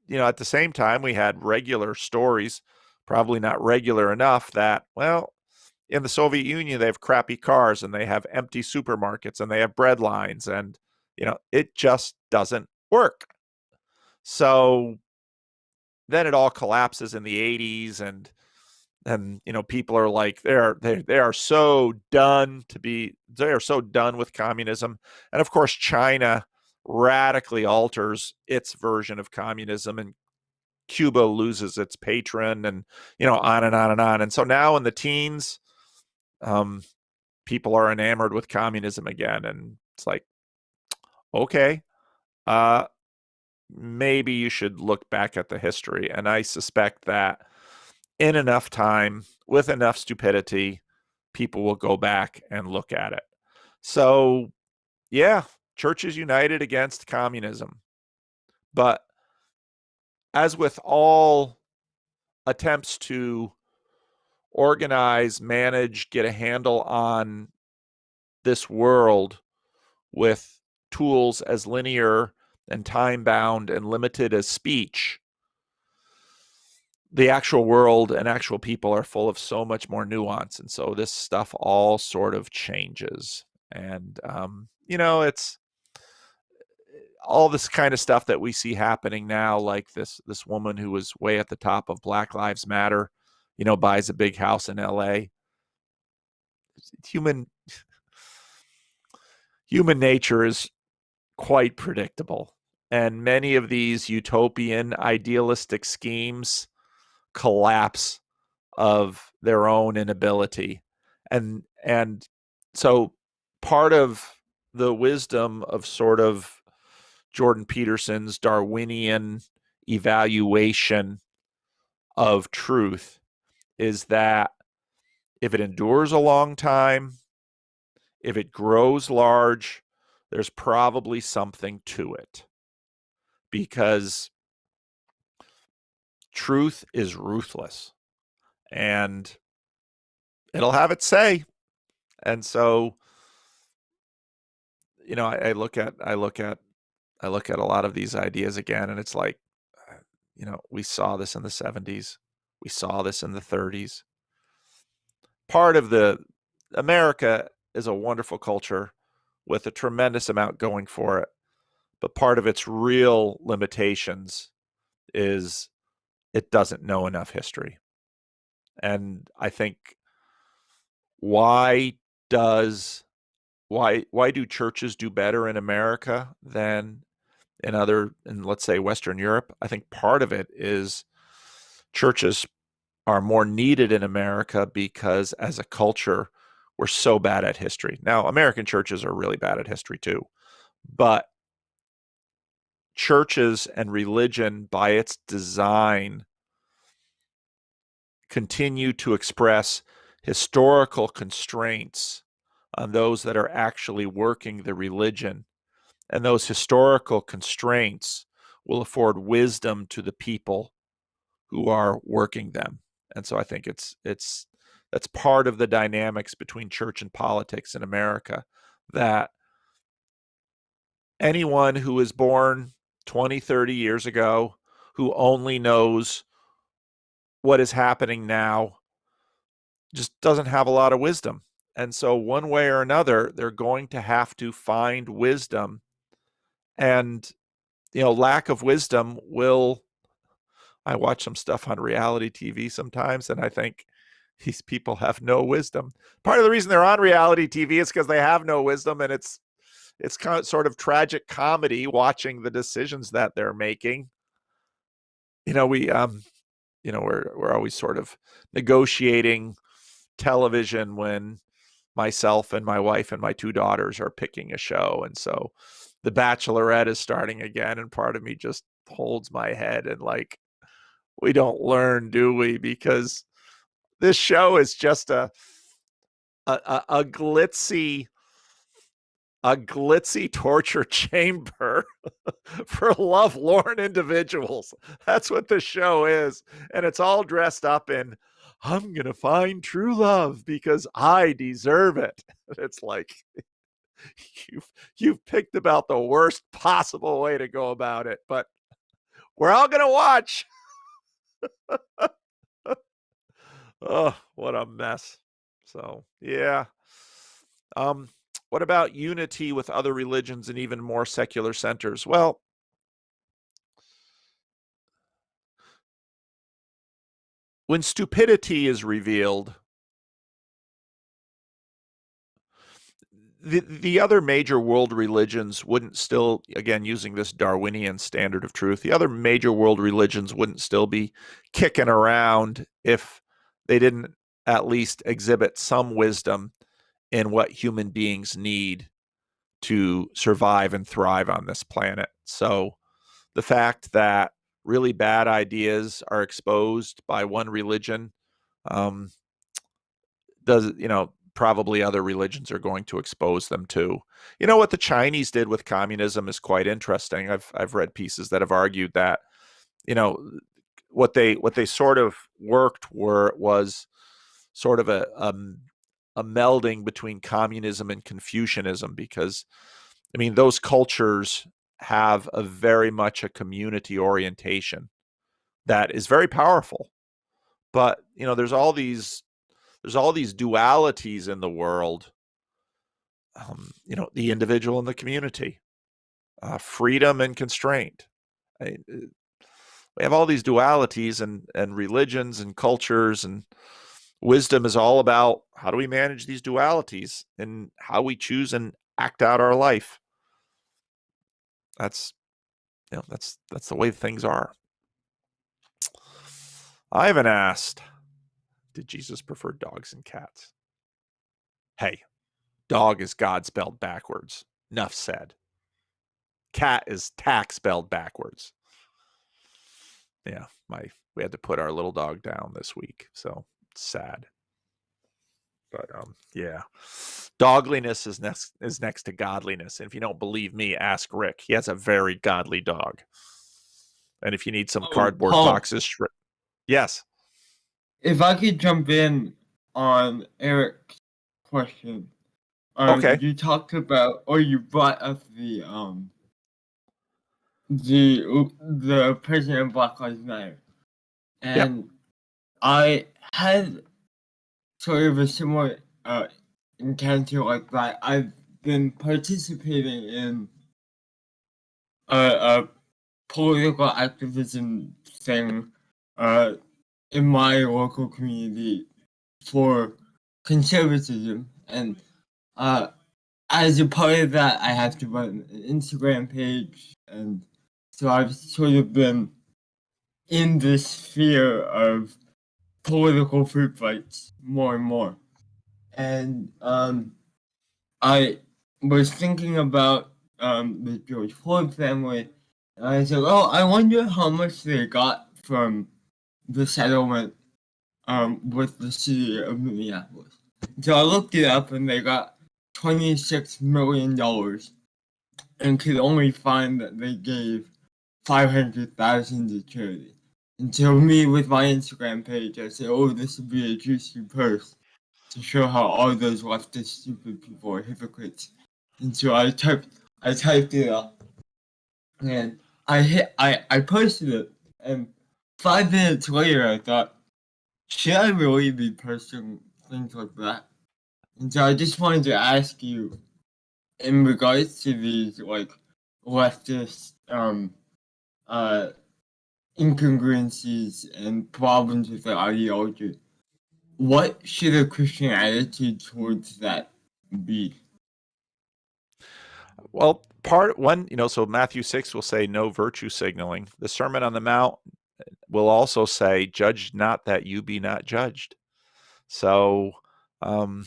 at the same time, we had regular stories, probably not regular enough, that, well, in the Soviet Union, they have crappy cars and they have empty supermarkets and they have bread lines, and, it just doesn't work. So then it all collapses in the 80s, and people are like, they are so done with communism. And of course China radically alters its version of communism, and Cuba loses its patron, and on and on and on. And so now in the teens, people are enamored with communism again, and it's like, okay, maybe you should look back at the history. And I suspect that in enough time, with enough stupidity, people will go back and look at it. So, yeah, churches united against communism. But as with all attempts to organize, manage, get a handle on this world with tools as linear and time-bound and limited as speech, the actual world and actual people are full of so much more nuance. And so this stuff all sort of changes. And, it's all this kind of stuff that we see happening now, like this woman who was way at the top of Black Lives Matter, buys a big house in LA. Human nature is quite predictable. And many of these utopian, idealistic schemes collapse of their own inability. And so part of the wisdom of sort of Jordan Peterson's Darwinian evaluation of truth is that if it endures a long time, if it grows large, there's probably something to it, because truth is ruthless and it'll have its say. And so, I look at a lot of these ideas again, and it's like, we saw this in the 70s, we saw this in the 30s. Part of America is a wonderful culture with a tremendous amount going for it, but part of its real limitations is it doesn't know enough history. And I think, why do churches do better in America than in let's say Western Europe? I think part of it is churches are more needed in America because as a culture, we're so bad at history. Now, American churches are really bad at history too, but churches and religion by its design continue to express historical constraints on those that are actually working the religion. And those historical constraints will afford wisdom to the people who are working them. And so I think that's part of the dynamics between church and politics in America, that anyone who is born 20, 30 years ago, who only knows what is happening now, just doesn't have a lot of wisdom. And so one way or another, they're going to have to find wisdom. And, lack of wisdom I watch some stuff on reality TV sometimes, and I think these people have no wisdom. Part of the reason they're on reality TV is because they have no wisdom, and it's kind of sort of tragic comedy watching the decisions that they're making. We're always sort of negotiating television when myself and my wife and my two daughters are picking a show. And so The Bachelorette is starting again, and part of me just holds my head and like, we don't learn, do we? Because this show is just a glitzy a glitzy torture chamber for lovelorn individuals. That's what the show is. And it's all dressed up in, I'm going to find true love because I deserve it. It's like, you've picked about the worst possible way to go about it, but we're all going to watch. Oh, what a mess. So, yeah. What about unity with other religions and even more secular centers? Well, when stupidity is revealed, the other major world religions wouldn't still, again, using this Darwinian standard of truth, the other major world religions wouldn't still be kicking around if they didn't at least exhibit some wisdom in what human beings need to survive and thrive on this planet. So the fact that really bad ideas are exposed by one religion does, probably other religions are going to expose them too. What the Chinese did with communism is quite interesting. I've read pieces that have argued that, what they sort of was sort of a melding between communism and Confucianism, because those cultures have a very much a community orientation that is very powerful. But there's all these dualities in the world. The individual and the community, freedom and constraint. We have all these dualities, and religions and cultures, and wisdom is all about how do we manage these dualities and how we choose and act out our life. That's the way things are. Ivan asked, did Jesus prefer dogs and cats? Hey, dog is God spelled backwards. Enough said. Cat is tack spelled backwards. Yeah, we had to put our little dog down this week, so it's sad. But yeah, dogliness is next to godliness. And if you don't believe me, ask Rick. He has a very godly dog. And if you need some cardboard boxes, yes. If I could jump in on Eric's question. Okay. You talked about, or you brought up the president of Black Lives Matter, and Yep. I had sort of a similar encounter like that. I've been participating in a political activism thing in my local community for conservatism, and as a part of that, I have to run an Instagram page, and so I've sort of been in this sphere of political fruit fights more and more. And I was thinking about the George Floyd family, and I said, oh, I wonder how much they got from the settlement with the city of Minneapolis. So I looked it up, and they got $26 million, and could only find that they gave $500,000 to charity. And so me, with my Instagram page, I said, oh, this would be a juicy purse to show how all those leftist stupid people are hypocrites. And so I typed it up, and I posted it, and 5 minutes later I thought, should I really be posting things like that? And so I just wanted to ask you, in regards to these like leftist incongruencies and problems with their ideology, what should a Christian attitude towards that be? Well, part one, so Matthew 6 will say no virtue signaling. The Sermon on the Mount will also say, judge not that you be not judged. So, and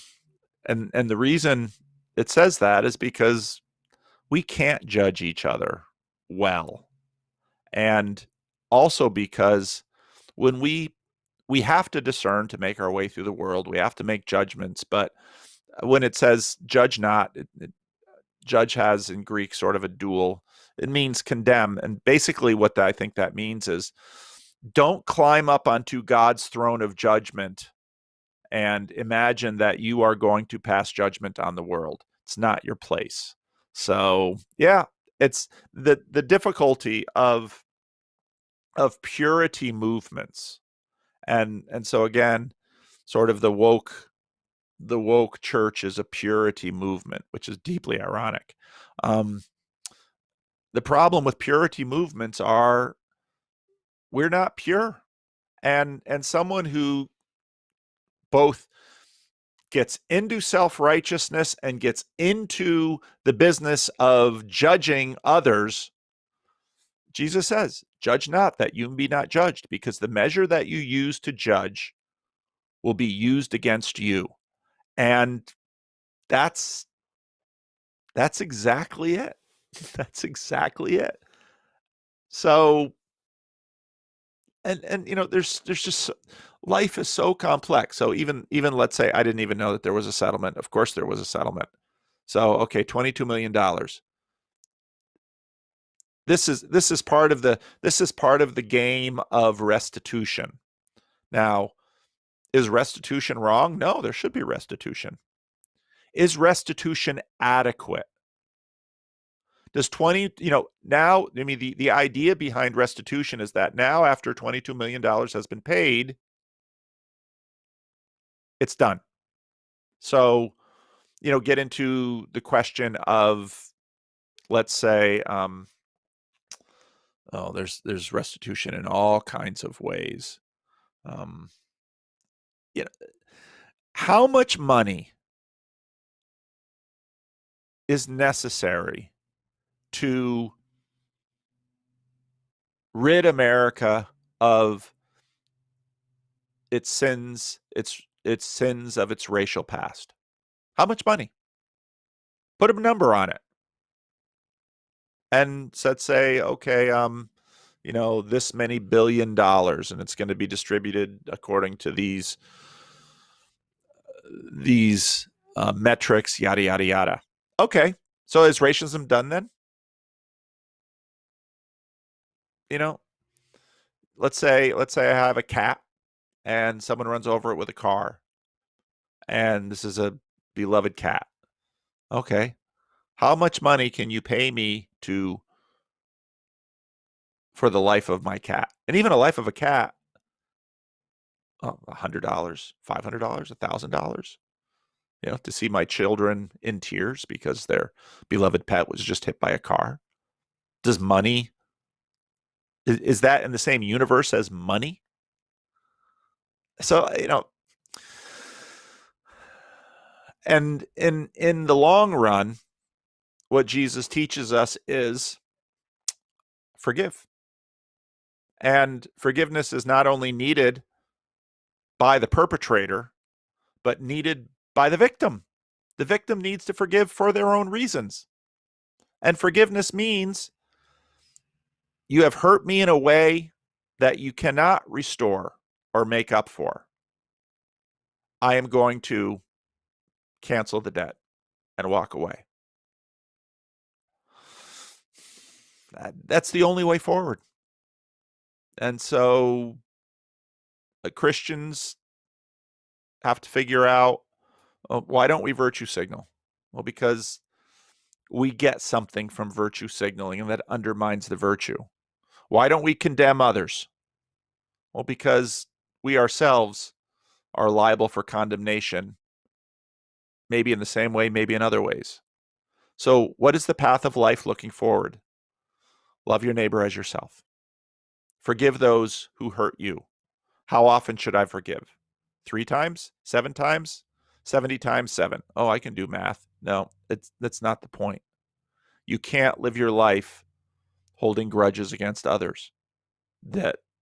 the reason it says that is because we can't judge each other well. And also because when we have to discern to make our way through the world, we have to make judgments. But when it says judge not, judge has in Greek sort of a dual. It means condemn. And basically what I think that means is don't climb up onto God's throne of judgment and imagine that you are going to pass judgment on the world. It's not your place. So yeah, it's the difficulty of purity movements. And so again, sort of the woke church is a purity movement, which is deeply ironic. The problem with purity movements are we're not pure. And someone who both gets into self-righteousness and gets into the business of judging others, Jesus says, judge not that you be not judged, because the measure that you use to judge will be used against you. And that's exactly it. That's exactly it. So, and there's just, life is so complex. So even let's say I didn't even know that there was a settlement. Of course there was a settlement. So okay, $22 million. This is part of the game of restitution. Now, is restitution wrong? No, there should be restitution. Is restitution adequate? Does now, I mean, the idea behind restitution is that now after $22 million has been paid, it's done. So, get into the question of, let's say, there's restitution in all kinds of ways. How much money is necessary to rid America of its sins, its sins of its racial past? How much money? Put a number on it. And let's say, okay, this many $1 billion, and it's going to be distributed according to these metrics, yada, yada, yada. Okay. So is racism done then? Let's say I have a cat and someone runs over it with a car, and this is a beloved cat. Okay. How much money can you pay me for the life of my cat? And even a life of a cat, $100, $500, $1,000, to see my children in tears because their beloved pet was just hit by a car. Does money, is that in the same universe as money? So, and in the long run, what Jesus teaches us is forgive. And forgiveness is not only needed by the perpetrator, but needed by the victim. The victim needs to forgive for their own reasons. And forgiveness means you have hurt me in a way that you cannot restore or make up for. I am going to cancel the debt and walk away. That's the only way forward. And so Christians have to figure out, why don't we virtue signal? Well, because we get something from virtue signaling, and that undermines the virtue. Why don't we condemn others? Well, because we ourselves are liable for condemnation, maybe in the same way, maybe in other ways. So what is the path of life looking forward? Love your neighbor as yourself. Forgive those who hurt you. How often should I forgive? 3 times? 7 times? 70 times 7. Oh, I can do math. No, that's not the point. You can't live your life holding grudges against others.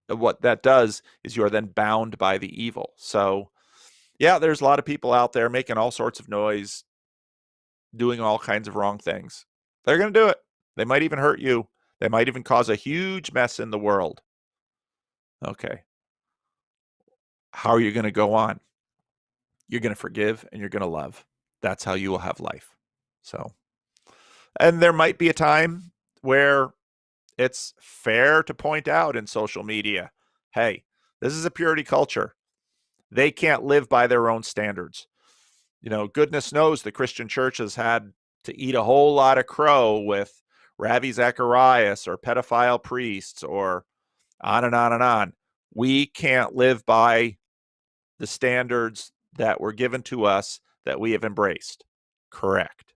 What that does is you are then bound by the evil. So, yeah, there's a lot of people out there making all sorts of noise, doing all kinds of wrong things. They're going to do it. They might even hurt you. They might even cause a huge mess in the world. Okay. How are you going to go on? You're going to forgive and you're going to love. That's how you will have life. So, And there might be a time where it's fair to point out in social media, hey, this is a purity culture. They can't live by their own standards. Goodness knows the Christian church has had to eat a whole lot of crow with Ravi Zacharias or pedophile priests or on and on and on. We can't live by the standards that were given to us that we have embraced. Correct.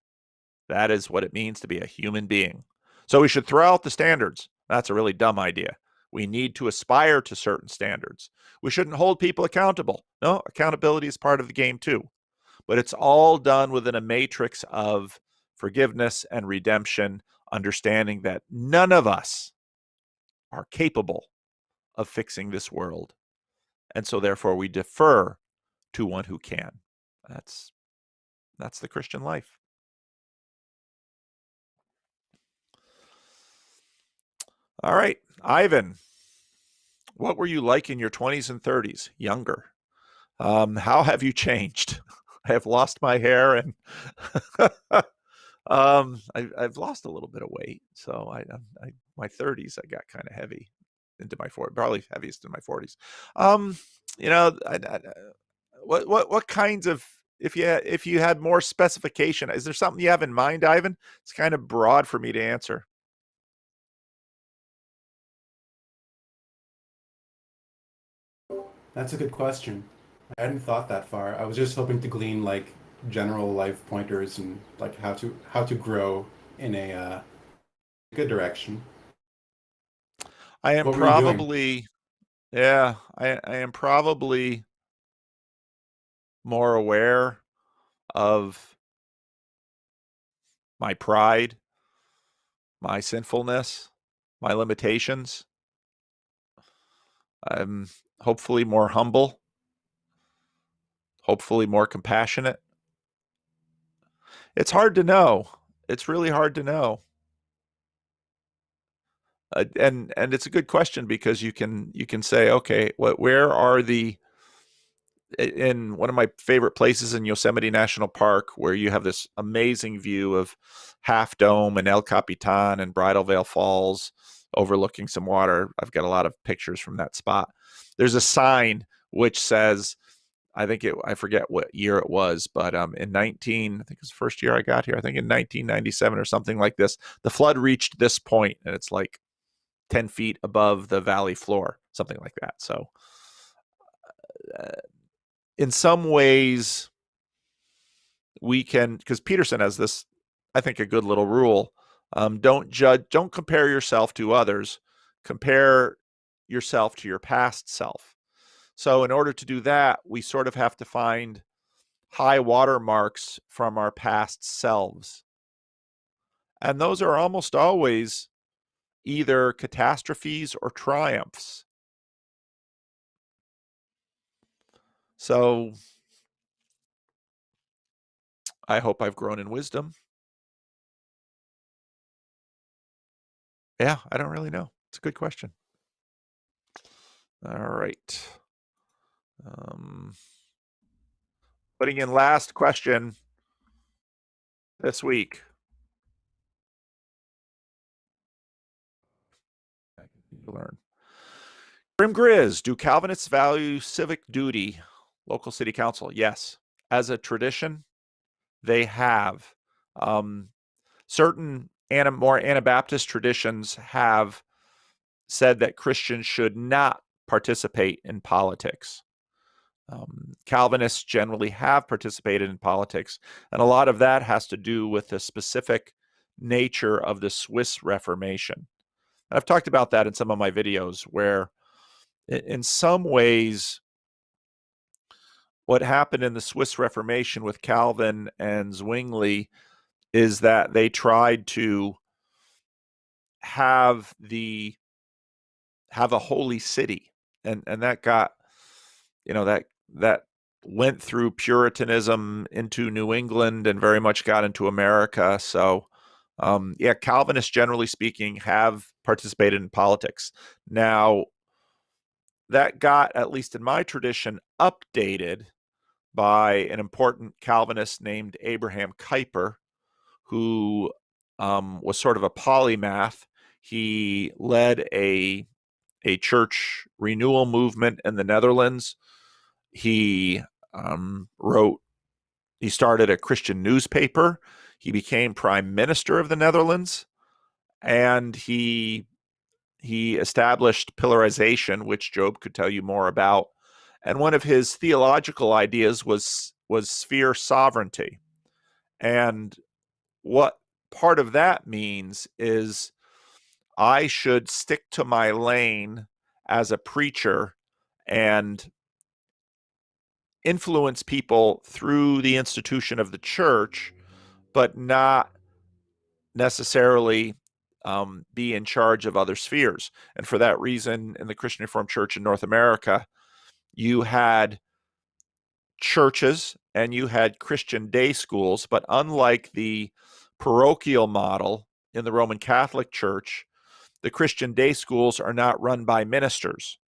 That is what it means to be a human being. So we should throw out the standards. That's a really dumb idea. We need to aspire to certain standards. We shouldn't hold people accountable. No, accountability is part of the game too. But it's all done within a matrix of forgiveness and redemption, understanding that none of us are capable of fixing this world. And so therefore we defer to one who can. That's the Christian life. All right, Ivan, what were you like in your 20s and 30s? Younger. How have you changed? I have lost my hair and I've lost a little bit of weight. So my 30s, I got kind of heavy into my 40s, probably heaviest in my 40s. What kinds of, if you had more specification, is there something you have in mind, Ivan? It's kind of broad for me to answer. That's a good question. I hadn't thought that far. I was just hoping to glean like general life pointers and like how to grow in a good direction. I am What were you doing? probably, yeah, I am probably more aware of my pride, my sinfulness, my limitations. I'm hopefully more humble, hopefully more compassionate. It's hard to know. It's really hard to know. And it's a good question because you can say, okay, where are the, in one of my favorite places in Yosemite National Park, where you have this amazing view of Half Dome and El Capitan and Bridal Veil Falls overlooking some water. I've got a lot of pictures from that spot. There's a sign which says, I forget what year it was, but I think it was the first year I got here, I think in 1997 or something like this, the flood reached this point and it's like 10 feet above the valley floor, something like that. So in some ways we can, because Peterson has this, I think, a good little rule. Don't compare yourself to others. Compare yourself to your past self. So in order to do that, we sort of have to find high water marks from our past selves. And those are almost always either catastrophes or triumphs. So I hope I've grown in wisdom. Yeah, I don't really know. It's a good question. All right. Putting in last question this week. I need to learn. Grim Grizz, do Calvinists value civic duty? Local city council, yes. As a tradition, they have. Certain more Anabaptist traditions have said that Christians should not participate in politics. Calvinists generally have participated in politics, and a lot of that has to do with the specific nature of the Swiss Reformation. And I've talked about that in some of my videos, where in some ways what happened in the Swiss Reformation with Calvin and Zwingli is that they tried to have a holy city, and that got, that went through Puritanism into New England and very much got into America. So Calvinists, generally speaking, have participated in politics. Now, that got, at least in my tradition, updated by an important Calvinist named Abraham Kuyper, who was sort of a polymath. He led a church renewal movement in the Netherlands. He he started a Christian newspaper. He became prime minister of the Netherlands, and he established pillarization, which Job could tell you more about. And one of his theological ideas was sphere sovereignty. And what part of that means is I should stick to my lane as a preacher and influence people through the institution of the church, but not necessarily be in charge of other spheres. And for that reason, in the Christian Reformed Church in North America, you had churches and you had Christian day schools, but unlike the parochial model in the Roman Catholic Church, the Christian day schools are not run by ministers.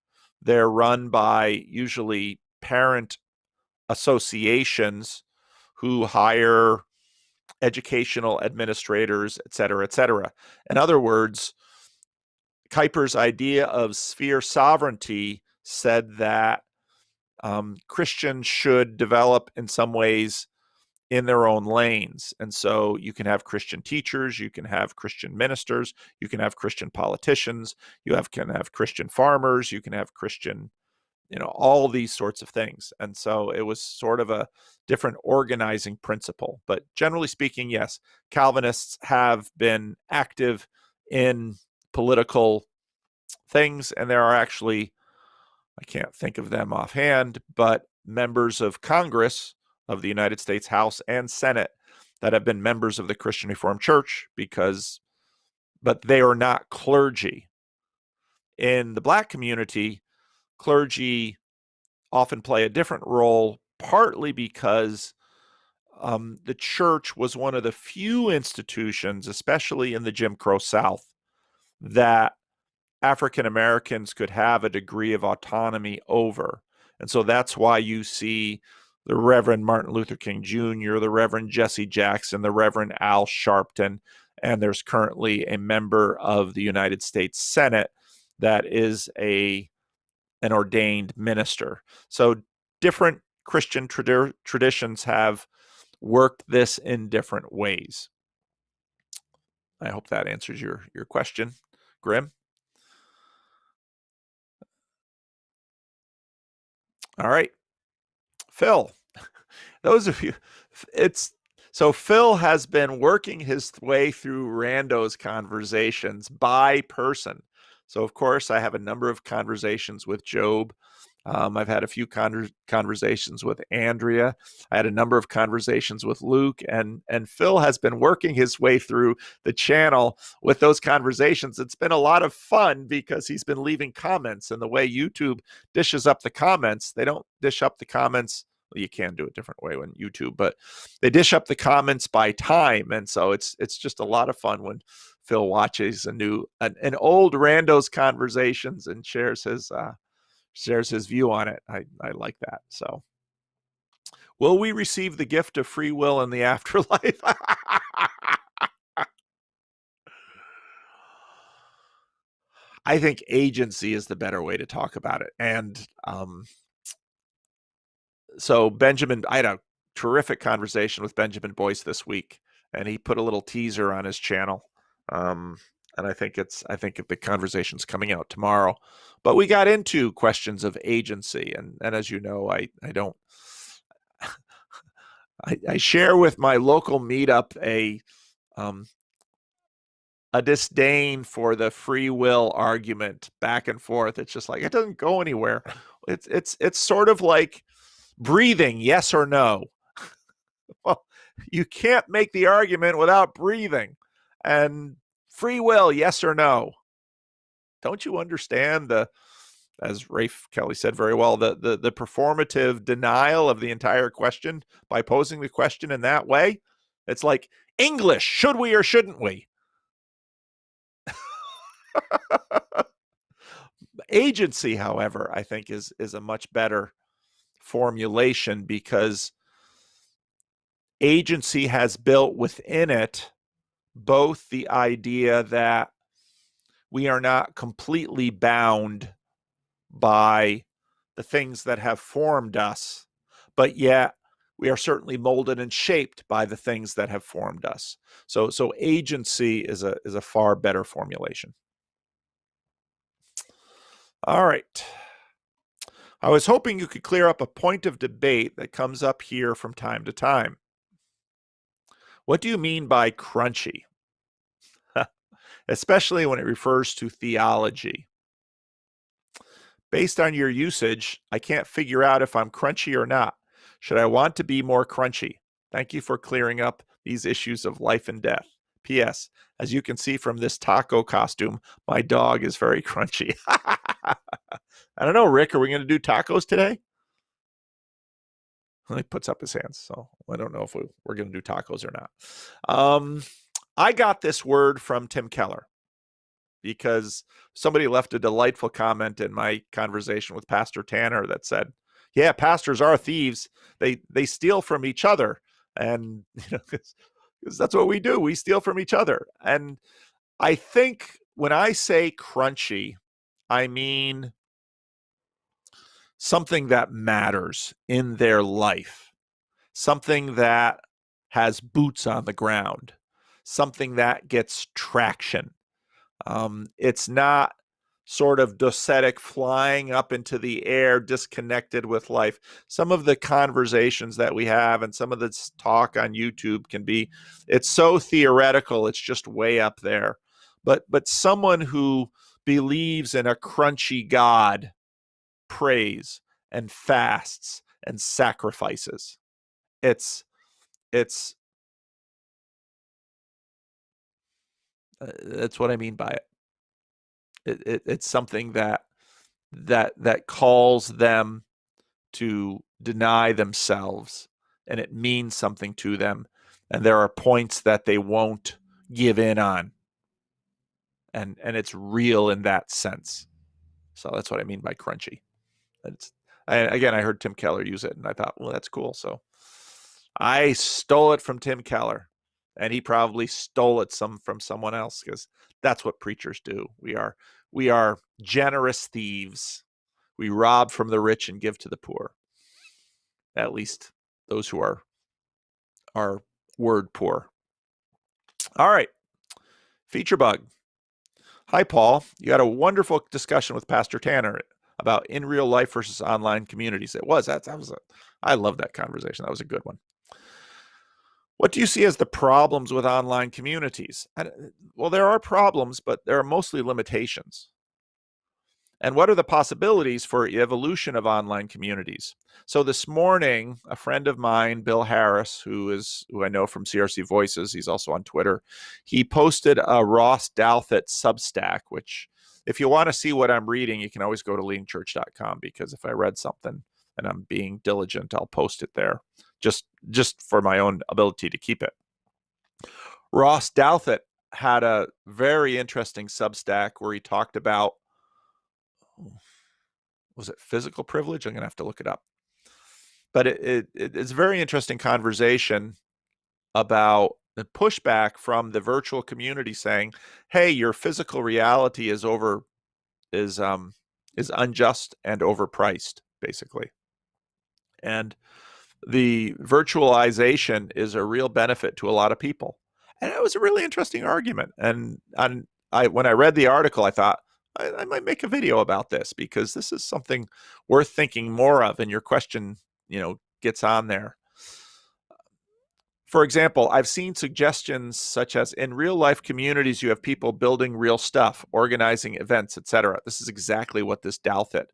They're run by usually parent associations who hire educational administrators, et cetera, et cetera. In other words, Kuyper's idea of sphere sovereignty said that Christians should develop in some ways in their own lanes. And so you can have Christian teachers, you can have Christian ministers, you can have Christian politicians, can have Christian farmers, you can have Christian, all these sorts of things. And so it was sort of a different organizing principle. But generally speaking, yes, Calvinists have been active in political things, and there are actually, I can't think of them offhand, but members of Congress of the United States House and Senate that have been members of the Christian Reformed Church but they are not clergy. In the Black community, clergy often play a different role, partly because the church was one of the few institutions, especially in the Jim Crow South, that African Americans could have a degree of autonomy over. And so that's why you see the Reverend Martin Luther King Jr., the Reverend Jesse Jackson, the Reverend Al Sharpton, and there's currently a member of the United States Senate that is an ordained minister. So different Christian traditions have worked this in different ways. I hope that answers your question, Grim. All right, Phil, those of you, so Phil has been working his way through Rando's conversations by person. So of course I have a number of conversations with Job. I've had a few conversations with Andrea. I had a number of conversations with Luke, and Phil has been working his way through the channel with those conversations. It's been a lot of fun because he's been leaving comments, and the way YouTube dishes up the comments, they don't dish up the comments. Well, you can do it a different way on YouTube, but they dish up the comments by time. And so it's just a lot of fun when Phil watches an old Rando's conversations and shares his view on it. I like that. So, will we receive the gift of free will in the afterlife? I think agency is the better way to talk about it. And so Benjamin, I had a terrific conversation with Benjamin Boyce this week, and he put a little teaser on his channel. And I think the conversation's coming out tomorrow. But we got into questions of agency, and as you know, I don't. I share with my local meetup a disdain for the free will argument back and forth. It's just like it doesn't go anywhere. It's sort of like breathing, yes or no. Well, you can't make the argument without breathing. And free will, yes or no? Don't you understand as Rafe Kelly said very well, the performative denial of the entire question by posing the question in that way? It's like English, should we or shouldn't we? Agency, however, I think is a much better formulation, because agency has built within it both the idea that we are not completely bound by the things that have formed us, but yet we are certainly molded and shaped by the things that have formed us. So agency is a far better formulation. All right. I was hoping you could clear up a point of debate that comes up here from time to time. What do you mean by crunchy? Especially when it refers to theology. Based on your usage, I can't figure out if I'm crunchy or not. Should I want to be more crunchy? Thank you for clearing up these issues of life and death. P.S. As you can see from this taco costume, my dog is very crunchy. I don't know, Rick, are we going to do tacos today? He puts up his hands, so I don't know if we're going to do tacos or not. I got this word from Tim Keller because somebody left a delightful comment in my conversation with Pastor Tanner that said, yeah, pastors are thieves. They steal from each other. And because that's what we do. We steal from each other. And I think when I say crunchy, I mean something that matters in their life, something that has boots on the ground, something that gets traction. It's not sort of docetic flying up into the air, disconnected with life. Some of the conversations that we have and some of this talk on YouTube can be, it's so theoretical, it's just way up there. But someone who believes in a crunchy God prays and fasts and sacrifices. That's what I mean by it. It's something that calls them to deny themselves, and it means something to them, and there are points that they won't give in on, and it's real in that sense. So that's what I mean by crunchy. Again, I heard Tim Keller use it, and I thought, well, that's cool. So I stole it from Tim Keller, and he probably stole it from someone else, because that's what preachers do. We are generous thieves. We rob from the rich and give to the poor. At least those who are word poor. All right. Feature bug. Hi, Paul. You had a wonderful discussion with Pastor Tanner about in real life versus online communities. I love that conversation. That was a good one. What do you see as the problems with online communities? Well, there are problems, but there are mostly limitations. And what are the possibilities for evolution of online communities? So this morning, a friend of mine, Bill Harris, who I know from CRC Voices, he's also on Twitter, he posted a Ross Douthat Substack, which if you want to see what I'm reading, you can always go to leadingchurch.com, because if I read something and I'm being diligent, I'll post it there, just for my own ability to keep it. Ross Douthat had a very interesting Substack where he talked about, was it physical privilege? I'm going to have to look it up. But it's a very interesting conversation about the pushback from the virtual community saying, hey, your physical reality is unjust and overpriced, basically. And the virtualization is a real benefit to a lot of people. And it was a really interesting argument. And when I read the article, I thought, I might make a video about this, because this is something worth thinking more of, and your question, gets on there. For example, I've seen suggestions such as in real life communities, you have people building real stuff, organizing events, etc. This is exactly what this Douthat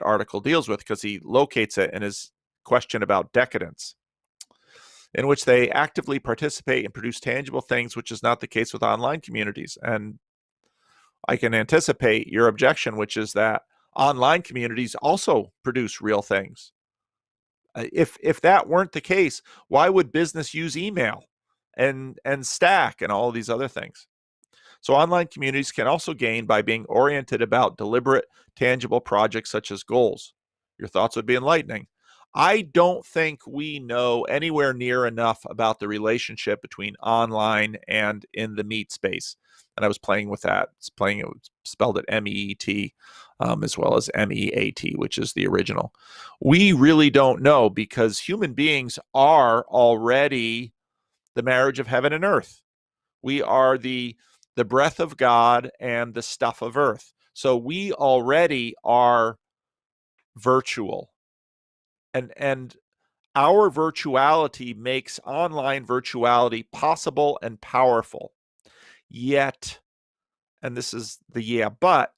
article deals with, because he locates it in his question about decadence, in which they actively participate and produce tangible things, which is not the case with online communities. And I can anticipate your objection, which is that online communities also produce real things. If that weren't the case, why would business use email and Stack and all of these other things? So online communities can also gain by being oriented about deliberate, tangible projects such as goals. Your thoughts would be enlightening. I don't think we know anywhere near enough about the relationship between online and in the meat space. And I was playing with that. It was spelled it MEET, as well as MEAT, which is the original. We really don't know, because human beings are already the marriage of heaven and earth. We are the breath of God and the stuff of earth. So we already are virtual. And our virtuality makes online virtuality possible and powerful. Yet, and this is the but,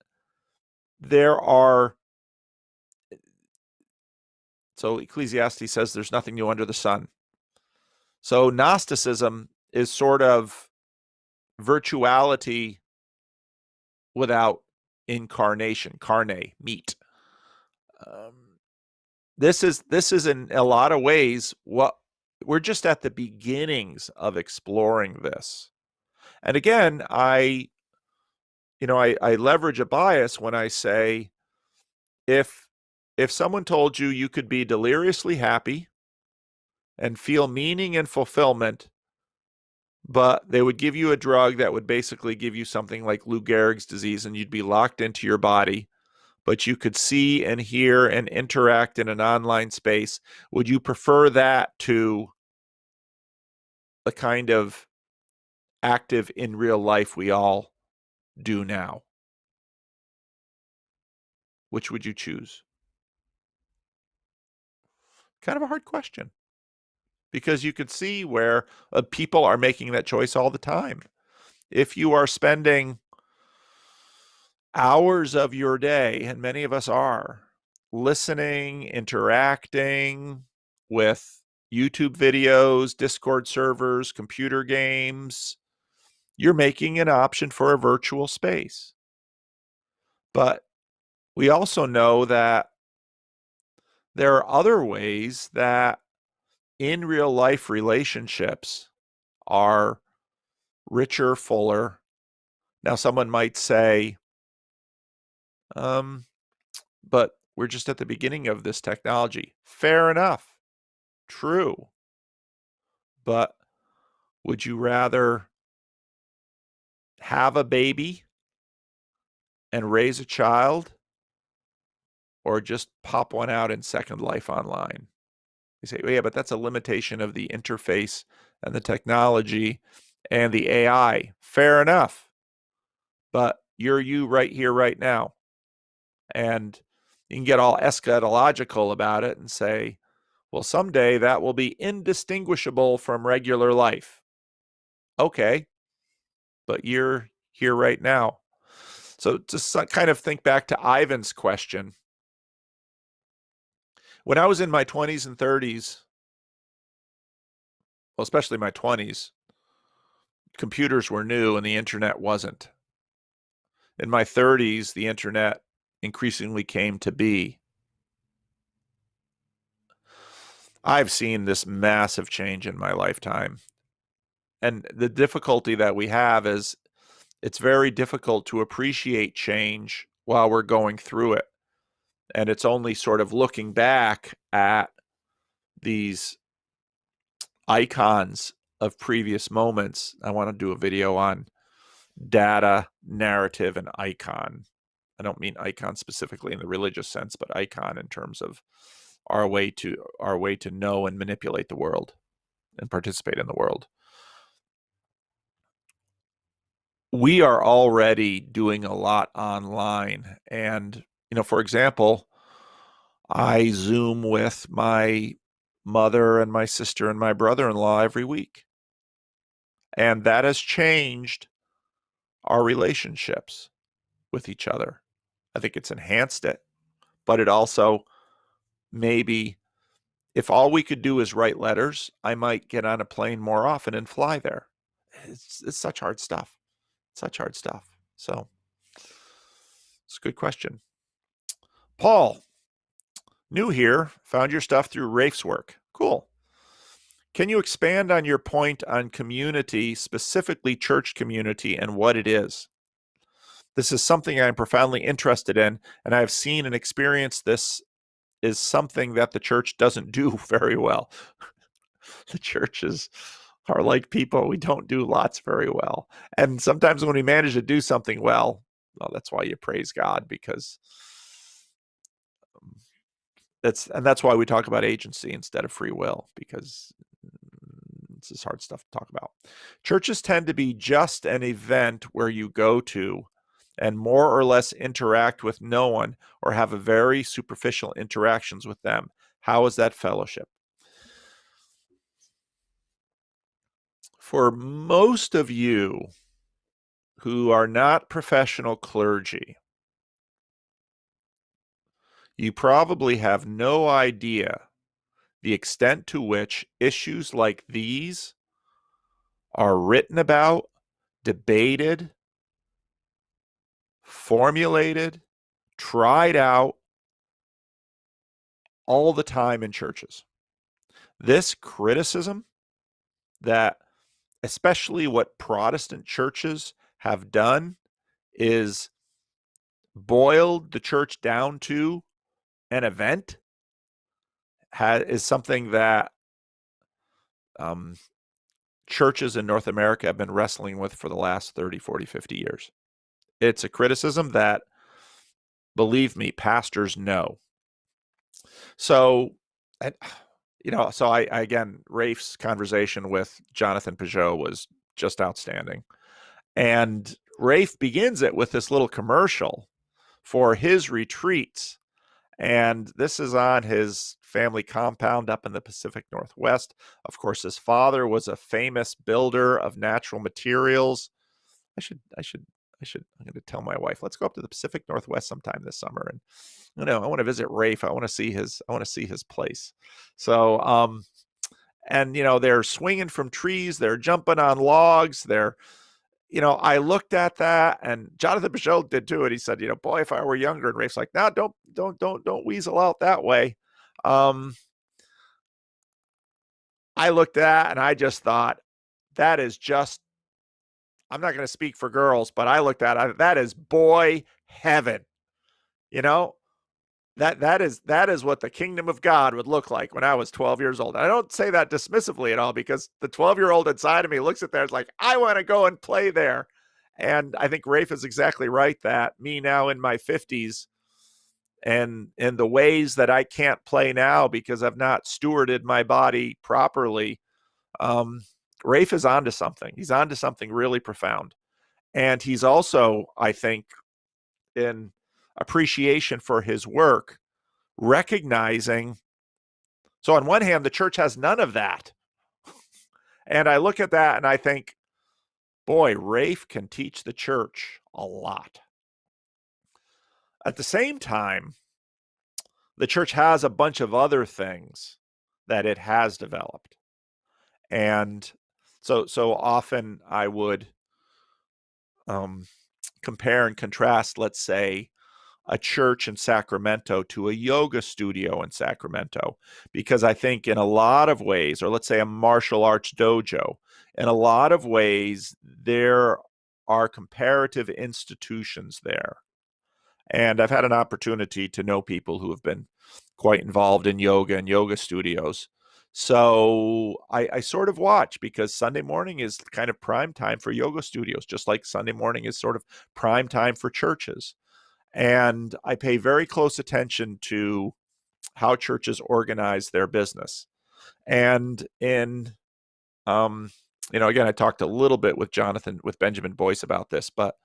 so Ecclesiastes says there's nothing new under the sun. So Gnosticism is sort of virtuality without incarnation, carne, meat. This is in a lot of ways what we're just at the beginnings of exploring this. And again, I leverage a bias when I say, if someone told you could be deliriously happy and feel meaning and fulfillment, but they would give you a drug that would basically give you something like Lou Gehrig's disease, and you'd be locked into your body, but you could see and hear and interact in an online space, would you prefer that to the kind of active in real life we all do now? Which would you choose? Kind of a hard question, because you could see where people are making that choice all the time. If you are spending hours of your day, and many of us are, listening, interacting with YouTube videos, Discord servers, computer games, you're making an option for a virtual space. But we also know that there are other ways that in real life relationships are richer, fuller. Now, someone might say, but we're just at the beginning of this technology. Fair enough. True. But would you rather have a baby and raise a child, or just pop one out in Second Life online? You say, well, yeah, but that's a limitation of the interface and the technology and the AI. Fair enough. But you're you right here, right now. And you can get all eschatological about it and say, well, someday that will be indistinguishable from regular life. Okay, but you're here right now. So just kind of think back to Ivan's question. When I was in my 20s and 30s, well, especially my 20s, computers were new and the internet wasn't. In my 30s, the internet increasingly came to be. I've seen this massive change in my lifetime. And the difficulty that we have is it's very difficult to appreciate change while we're going through it. And it's only sort of looking back at these icons of previous moments. I want to do a video on data, narrative, and icon. I don't mean icon specifically in the religious sense, but icon in terms of our way to know and manipulate the world and participate in the world. We are already doing a lot online. And, for example, I Zoom with my mother and my sister and my brother-in-law every week. And that has changed our relationships with each other. I think it's enhanced it, but it also maybe, if all we could do is write letters, I might get on a plane more often and fly there. It's such hard stuff. Such hard stuff. So it's a good question. Paul, new here, found your stuff through Rafe's work. Cool. Can you expand on your point on community, specifically church community, and what it is? This is something I'm profoundly interested in, and I've seen and experienced this is something that the church doesn't do very well. The churches are like people. We don't do lots very well. And sometimes when we manage to do something well, that's why you praise God, because that's why we talk about agency instead of free will, because this is hard stuff to talk about. Churches tend to be just an event where you go to and more or less interact with no one or have a very superficial interactions with them. How is that fellowship? For most of you who are not professional clergy, you probably have no idea the extent to which issues like these are written about, debated, formulated, tried out all the time in churches. This criticism that especially what Protestant churches have done is boiled the church down to an event is something that churches in North America have been wrestling with for the last 30, 40, 50 years. It's a criticism that, believe me, pastors know. So, again, Rafe's conversation with Jonathan Peugeot was just outstanding. And Rafe begins it with this little commercial for his retreats. And this is on his family compound up in the Pacific Northwest. Of course, his father was a famous builder of natural materials. I'm going to tell my wife, let's go up to the Pacific Northwest sometime this summer. And, I want to visit Rafe. I want to see his place. So, they're swinging from trees. They're jumping on logs. I looked at that, and Jonathan Peugeot did too. And he said, boy, if I were younger. And Rafe's like, no, don't weasel out that way. I looked at that and I just thought, that is just, I'm not going to speak for girls, but I looked at it, that is boy heaven. That is what the kingdom of God would look like when I was 12 years old. And I don't say that dismissively at all, because the 12-year-old inside of me looks at there, it's like, I want to go and play there. And I think Rafe is exactly right, that me now in my 50s and in the ways that I can't play now because I've not stewarded my body properly, Rafe is onto something. He's onto something really profound. And he's also, I think, in appreciation for his work, recognizing, so on one hand, the church has none of that. And I look at that and I think, boy, Rafe can teach the church a lot. At the same time, the church has a bunch of other things that it has developed. And so often I would compare and contrast, let's say, a church in Sacramento to a yoga studio in Sacramento, because I think in a lot of ways, or let's say a martial arts dojo, in a lot of ways, there are comparative institutions there. And I've had an opportunity to know people who have been quite involved in yoga and yoga studios. So I sort of watch, because Sunday morning is kind of prime time for yoga studios, just like Sunday morning is sort of prime time for churches. And I pay very close attention to how churches organize their business. And again, I talked a little bit with Benjamin Boyce about this, but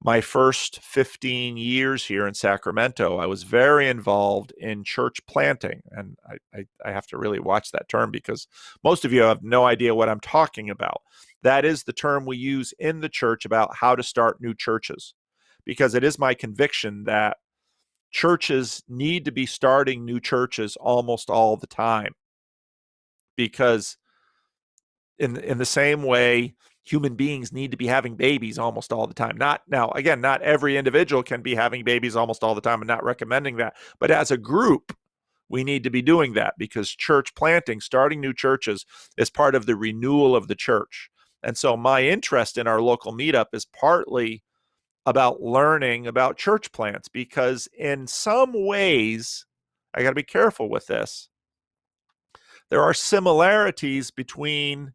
my first 15 years here in Sacramento, I was very involved in church planting. And I have to really watch that term, because most of you have no idea what I'm talking about. That is the term we use in the church about how to start new churches, because it is my conviction that churches need to be starting new churches almost all the time. Because in the same way, human beings need to be having babies almost all the time. Not every individual can be having babies almost all the time. I'm not recommending that. But as a group, we need to be doing that, because church planting, starting new churches, is part of the renewal of the church. And so my interest in our local meetup is partly about learning about church plants, because in some ways, I got to be careful with this. There are similarities between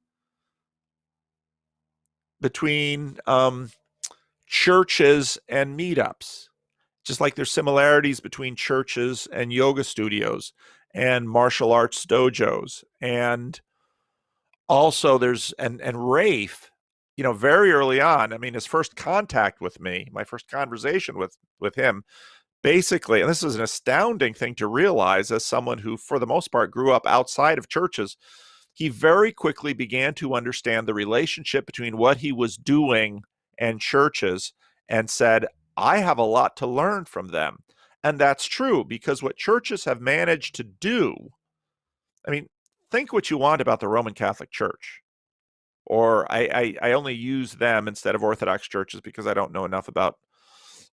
churches and meetups, just like there's similarities between churches and yoga studios and martial arts dojos. And also there's, and Rafe, very early on, I mean, his first contact with me, my first conversation with him, basically, and this is an astounding thing to realize as someone who, for the most part, grew up outside of churches, he very quickly began to understand the relationship between what he was doing and churches, and said, I have a lot to learn from them. And that's true, because what churches have managed to do, I mean, think what you want about the Roman Catholic Church, or I only use them instead of Orthodox churches because I don't know enough about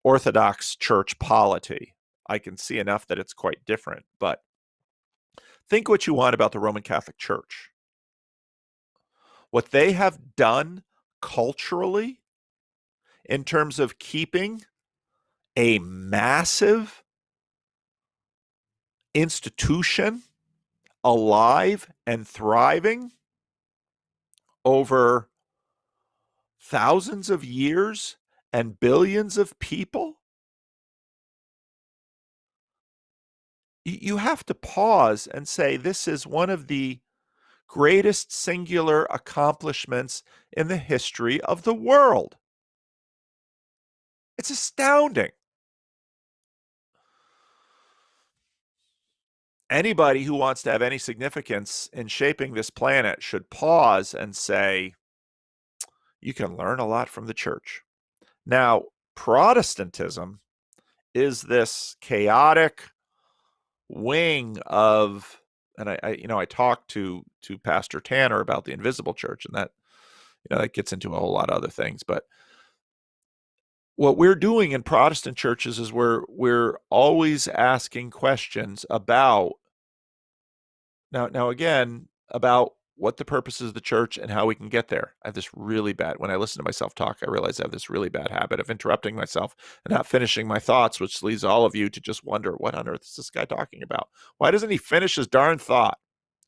Orthodox church polity. I can see enough that it's quite different, but think what you want about the Roman Catholic Church. What they have done culturally in terms of keeping a massive institution alive and thriving over thousands of years and billions of people, you have to pause and say, this is one of the greatest singular accomplishments in the history of the world. It's astounding. Anybody who wants to have any significance in shaping this planet should pause and say, you can learn a lot from the church. Now, Protestantism is this chaotic wing of, and I talked to Pastor Tanner about the invisible church, and that that gets into a whole lot of other things. But what we're doing in Protestant churches is we're always asking questions about now again about what the purpose is of the church and how we can get there. I have this really bad, when I listen to myself talk, I realize I have this really bad habit of interrupting myself and not finishing my thoughts, which leads all of you to just wonder, what on earth is this guy talking about? Why doesn't he finish his darn thought?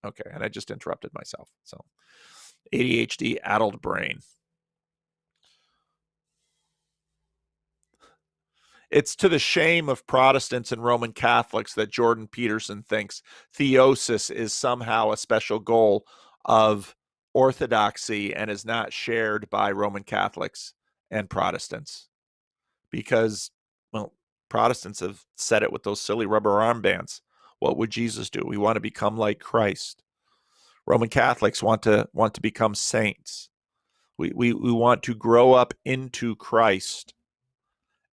Okay, and I just interrupted myself. So ADHD, addled brain. It's to the shame of Protestants and Roman Catholics that Jordan Peterson thinks theosis is somehow a special goal of Orthodoxy and is not shared by Roman Catholics and Protestants. Because, well, Protestants have said it with those silly rubber armbands. What would Jesus do? We want to become like Christ. Roman Catholics want to become saints. We want to grow up into Christ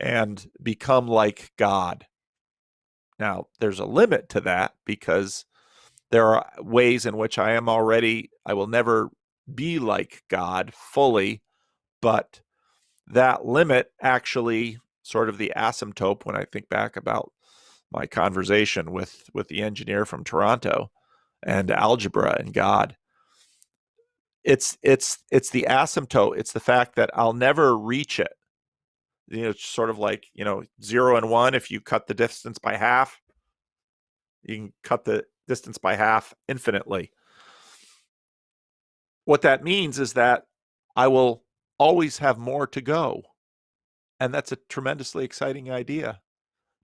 and become like God. Now, there's a limit to that, because there are ways in which I will never be like God fully, but that limit actually, sort of the asymptote, when I think back about my conversation with the engineer from Toronto and algebra and God, it's the asymptote. It's the fact that I'll never reach it. It's sort of like, 0 and 1. If you cut the distance by half, you can cut the distance by half infinitely. What that means is that I will always have more to go. And that's a tremendously exciting idea,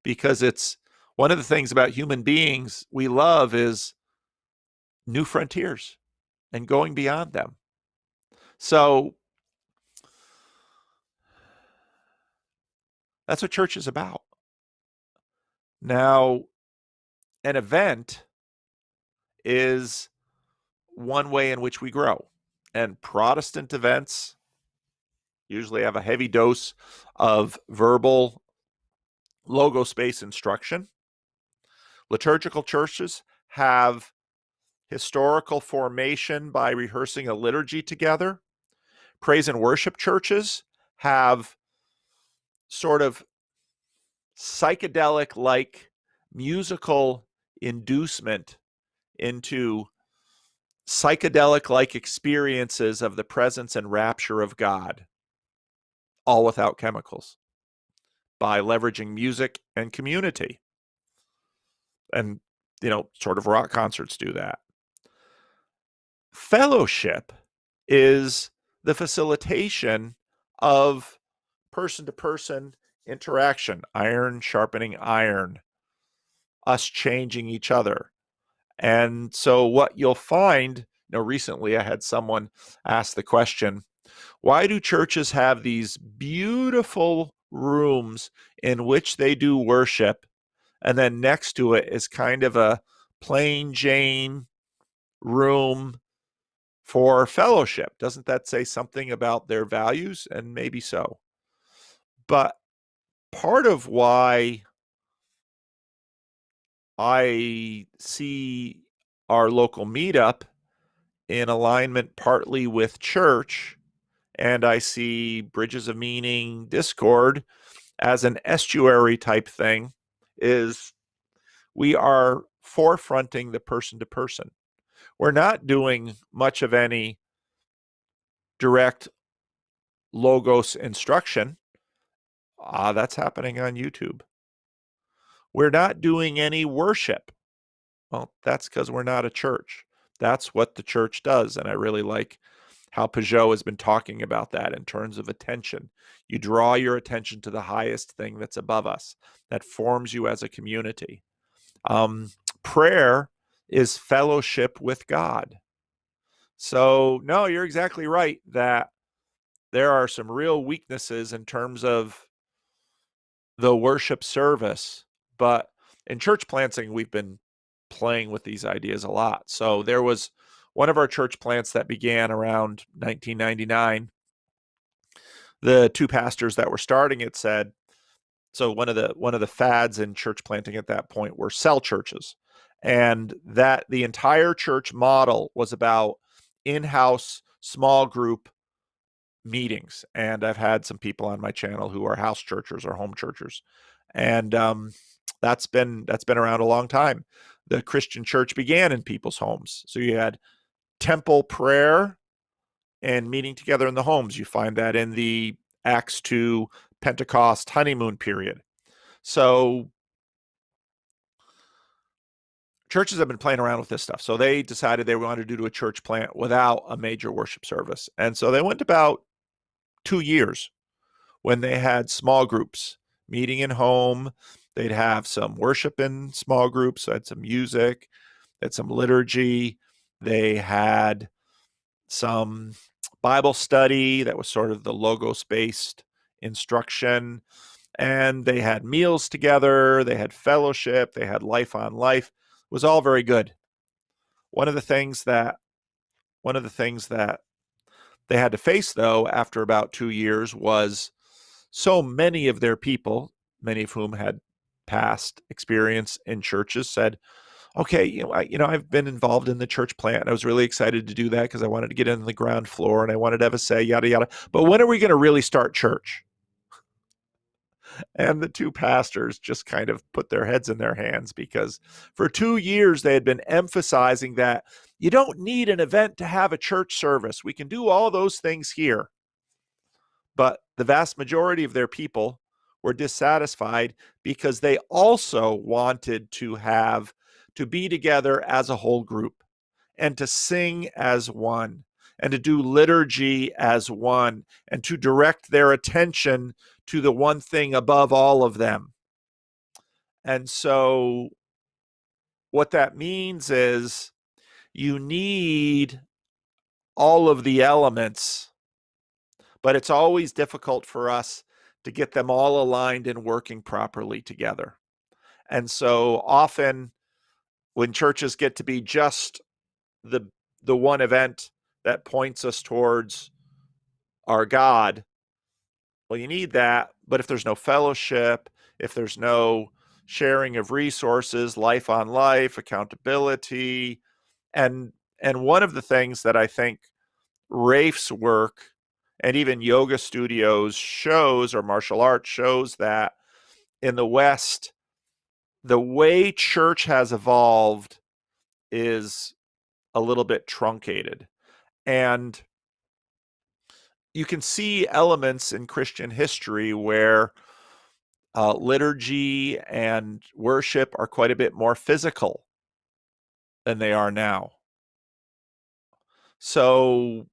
because it's one of the things about human beings we love is new frontiers and going beyond them. So that's what church is about. Now, an event is one way in which we grow. And Protestant events usually have a heavy dose of verbal logos-based instruction. Liturgical churches have historical formation by rehearsing a liturgy together. Praise and worship churches have sort of psychedelic-like musical inducement into psychedelic-like experiences of the presence and rapture of God, all without chemicals, by leveraging music and community. And, sort of rock concerts do that. Fellowship is the facilitation of person-to-person interaction, iron sharpening iron, us changing each other. And so what you'll find, recently I had someone ask the question, why do churches have these beautiful rooms in which they do worship, and then next to it is kind of a plain Jane room for fellowship? Doesn't that say something about their values? And maybe so. But part of why I see our local meetup in alignment partly with church, and I see Bridges of Meaning Discord as an estuary type thing, is we are forefronting the person to person. We're not doing much of any direct logos instruction. That's happening on YouTube. We're not doing any worship. Well, that's because we're not a church. That's what the church does. And I really like how Peugeot has been talking about that in terms of attention. You draw your attention to the highest thing that's above us, that forms you as a community. Prayer is fellowship with God. So, no, you're exactly right that there are some real weaknesses in terms of the worship service. But in church planting, we've been playing with these ideas a lot. So there was one of our church plants that began around 1999. The two pastors that were starting it said, so one of the fads in church planting at that point were cell churches, and that the entire church model was about in-house small group meetings. And I've had some people on my channel who are house churchers or home churchers, and that's been around a long time. The Christian church began in people's homes, so you had temple prayer and meeting together in the homes. You find that in the Acts 2 Pentecost honeymoon period. So churches have been playing around with this stuff. So they decided they wanted to do a church plant without a major worship service. And so they went about 2 years when they had small groups meeting in home. They'd have some worship in small groups. They had some music, they had some liturgy. They had some Bible study that was sort of the logos-based instruction. And they had meals together. They had fellowship. They had life on life. It was all very good. One of the things that they had to face, though, after about 2 years was so many of their people, many of whom had past experience in churches, said, okay, I've been involved in the church plant, and I was really excited to do that because I wanted to get in the ground floor and I wanted to have a say, yada, yada. But when are we going to really start church? And the two pastors just kind of put their heads in their hands, because for 2 years they had been emphasizing that you don't need an event to have a church service. We can do all those things here. But the vast majority of their people were dissatisfied because they also wanted to be together as a whole group, and to sing as one, and to do liturgy as one, and to direct their attention to the one thing above all of them. And so what that means is you need all of the elements, but it's always difficult for us to get them all aligned and working properly together. And so often when churches get to be just the one event that points us towards our God, well, you need that. But if there's no fellowship, if there's no sharing of resources, life on life, accountability, and one of the things that I think Rafe's work and even yoga studios shows, or martial arts shows, that in the West, the way church has evolved is a little bit truncated. And you can see elements in Christian history where liturgy and worship are quite a bit more physical than they are now. So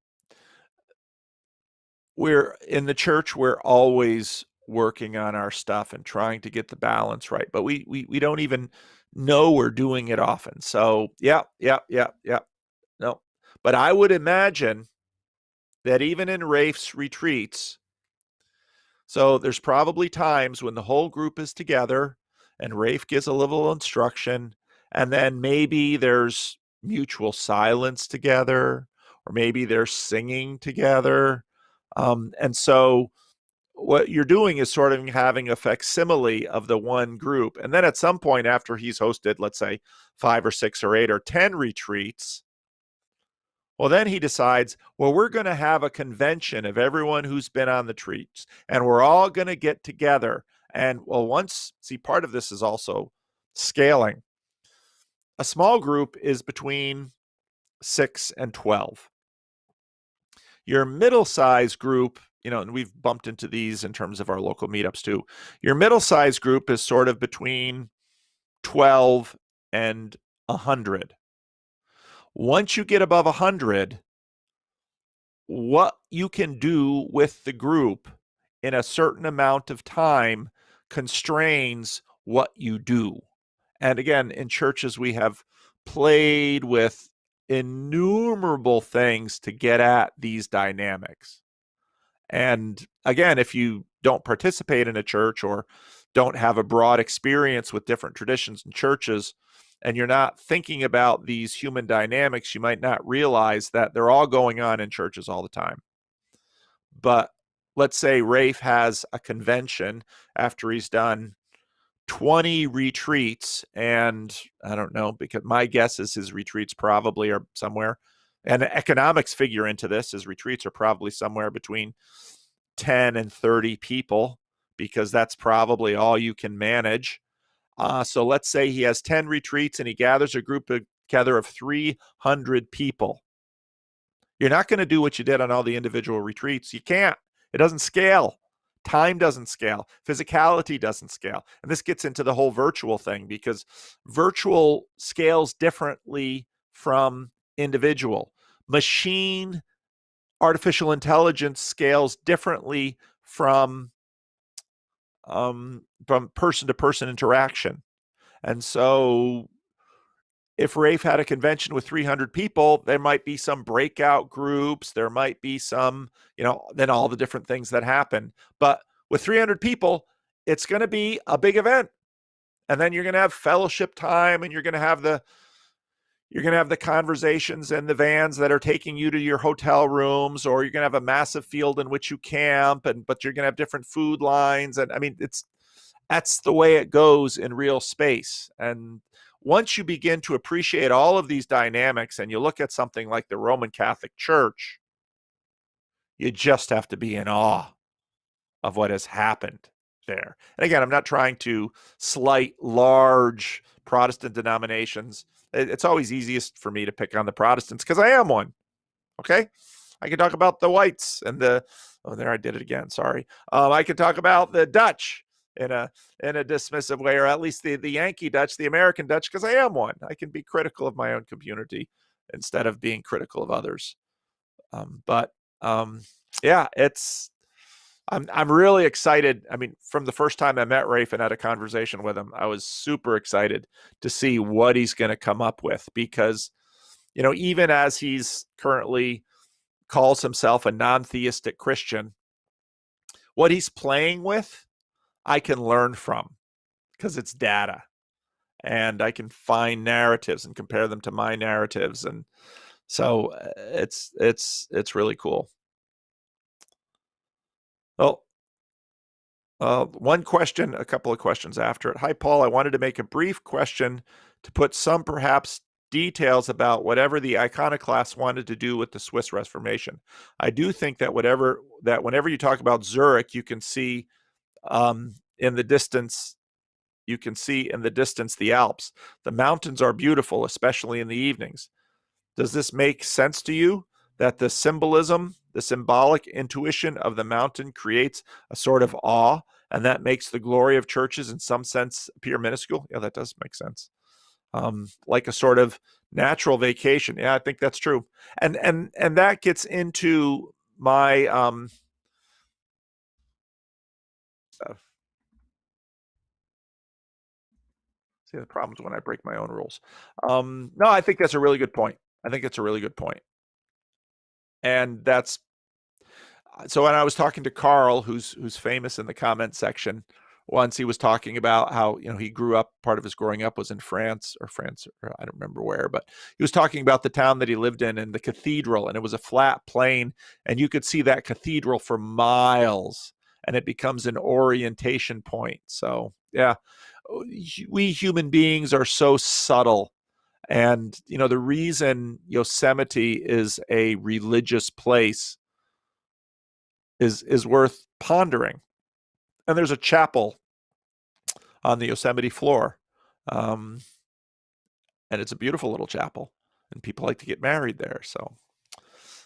we're in the church, we're always working on our stuff and trying to get the balance right, but we don't even know we're doing it often. So yeah. No, but I would imagine that even in Rafe's retreats, so there's probably times when the whole group is together and Rafe gives a little instruction, and then maybe there's mutual silence together, or maybe they're singing together. And so what you're doing is sort of having a facsimile of the one group. And then at some point after he's hosted, let's say 5 or 6 or 8 or 10 retreats, well, then he decides, well, we're going to have a convention of everyone who's been on the retreats, and we're all going to get together. And well, part of this is also scaling. A small group is between 6 and 12. Your middle-sized group, and we've bumped into these in terms of our local meetups too. Your middle-sized group is sort of between 12 and 100. Once you get above 100, what you can do with the group in a certain amount of time constrains what you do. And again, in churches, we have played with innumerable things to get at these dynamics. And again, if you don't participate in a church or don't have a broad experience with different traditions and churches, and you're not thinking about these human dynamics, you might not realize that they're all going on in churches all the time. But let's say Rafe has a convention after he's done 20 retreats, and I don't know, because my guess is his retreats probably are somewhere, and economics figure into this, his retreats are probably somewhere between 10 and 30 people, because that's probably all you can manage. So let's say he has 10 retreats and he gathers a group together of 300 people. You're not going to do what you did on all the individual retreats. You can't. It doesn't scale. Time doesn't scale. Physicality doesn't scale. And this gets into the whole virtual thing, because virtual scales differently from individual. Machine artificial intelligence scales differently from person-to-person interaction. And so if Rafe had a convention with 300 people, there might be some breakout groups, there might be some, then all the different things that happen. But with 300 people, it's going to be a big event. And then you're going to have fellowship time, and you're going to have the conversations in the vans that are taking you to your hotel rooms, or you're going to have a massive field in which you camp, but you're going to have different food lines. And I mean, that's the way it goes in real space. And once you begin to appreciate all of these dynamics and you look at something like the Roman Catholic Church, you just have to be in awe of what has happened there. And again, I'm not trying to slight large Protestant denominations. It's always easiest for me to pick on the Protestants because I am one. Okay? I can talk about the whites and there I did it again. Sorry. I can talk about the Dutch in a dismissive way, or at least the Yankee Dutch, the American Dutch, because I am one. I can be critical of my own community instead of being critical of others. Yeah, I'm really excited. I mean, from the first time I met Rafe and had a conversation with him, I was super excited to see what he's going to come up with, because, even as he's currently calls himself a non-theistic Christian, what he's playing with, I can learn from, because it's data, and I can find narratives and compare them to my narratives. And so it's really cool. Well, one question, a couple of questions after it. Hi, Paul. I wanted to make a brief question to put some perhaps details about whatever the iconoclasts wanted to do with the Swiss Reformation. I do think that whenever you talk about Zurich, you can see in the distance the Alps. The mountains are beautiful, especially in the evenings. Does this make sense to you, that the symbolism, the symbolic intuition of the mountain creates a sort of awe? and that makes the glory of churches in some sense appear minuscule. Yeah, that does make sense. Like a sort of natural vacation. Yeah, I think that's true. And that gets into my stuff. See, the problems when I break my own rules. No, I think that's a really good point. I think it's a really good point. And that's so when I was talking to Carl, who's famous in the comment section, once he was talking about how, he grew up, part of his growing up was in France, or I don't remember where, but he was talking about the town that he lived in and the cathedral, and it was a flat plain, and you could see that cathedral for miles, and it becomes an orientation point. So yeah, we human beings are so subtle. And, the reason Yosemite is a religious place is worth pondering. And there's a chapel on the Yosemite floor. And it's a beautiful little chapel, and people like to get married there. So,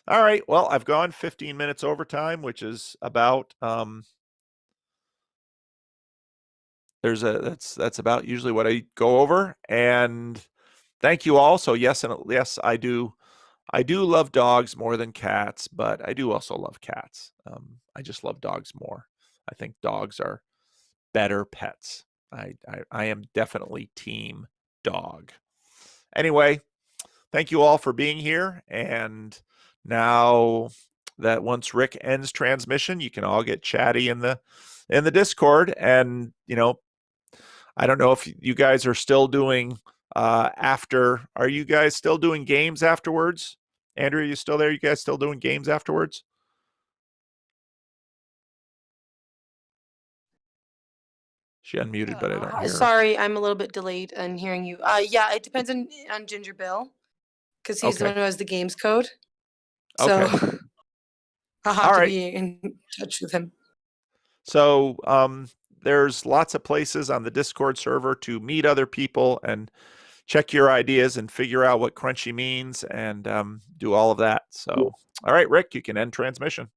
all right. Well, I've gone 15 minutes overtime, which is about, that's about usually what I go over. And thank you all. So yes, I do love dogs more than cats, but I do also love cats. I just love dogs more. I think dogs are better pets. I am definitely team dog. Anyway, thank you all for being here. And now that once Rick ends transmission, you can all get chatty in the Discord. And I don't know if you guys are still doing are you guys still doing games afterwards? Andrew, are you still there? You guys still doing games afterwards? She unmuted, but I don't hear her. Sorry, I'm a little bit delayed in hearing you. Yeah, it depends on Ginger Bill, because he's the Okay. one who has the games code. So Okay. I'll have All to right. be in touch with him. So there's lots of places on the Discord server to meet other people and check your ideas and figure out what crunchy means and do all of that. So, all right, Rick, you can end transmission.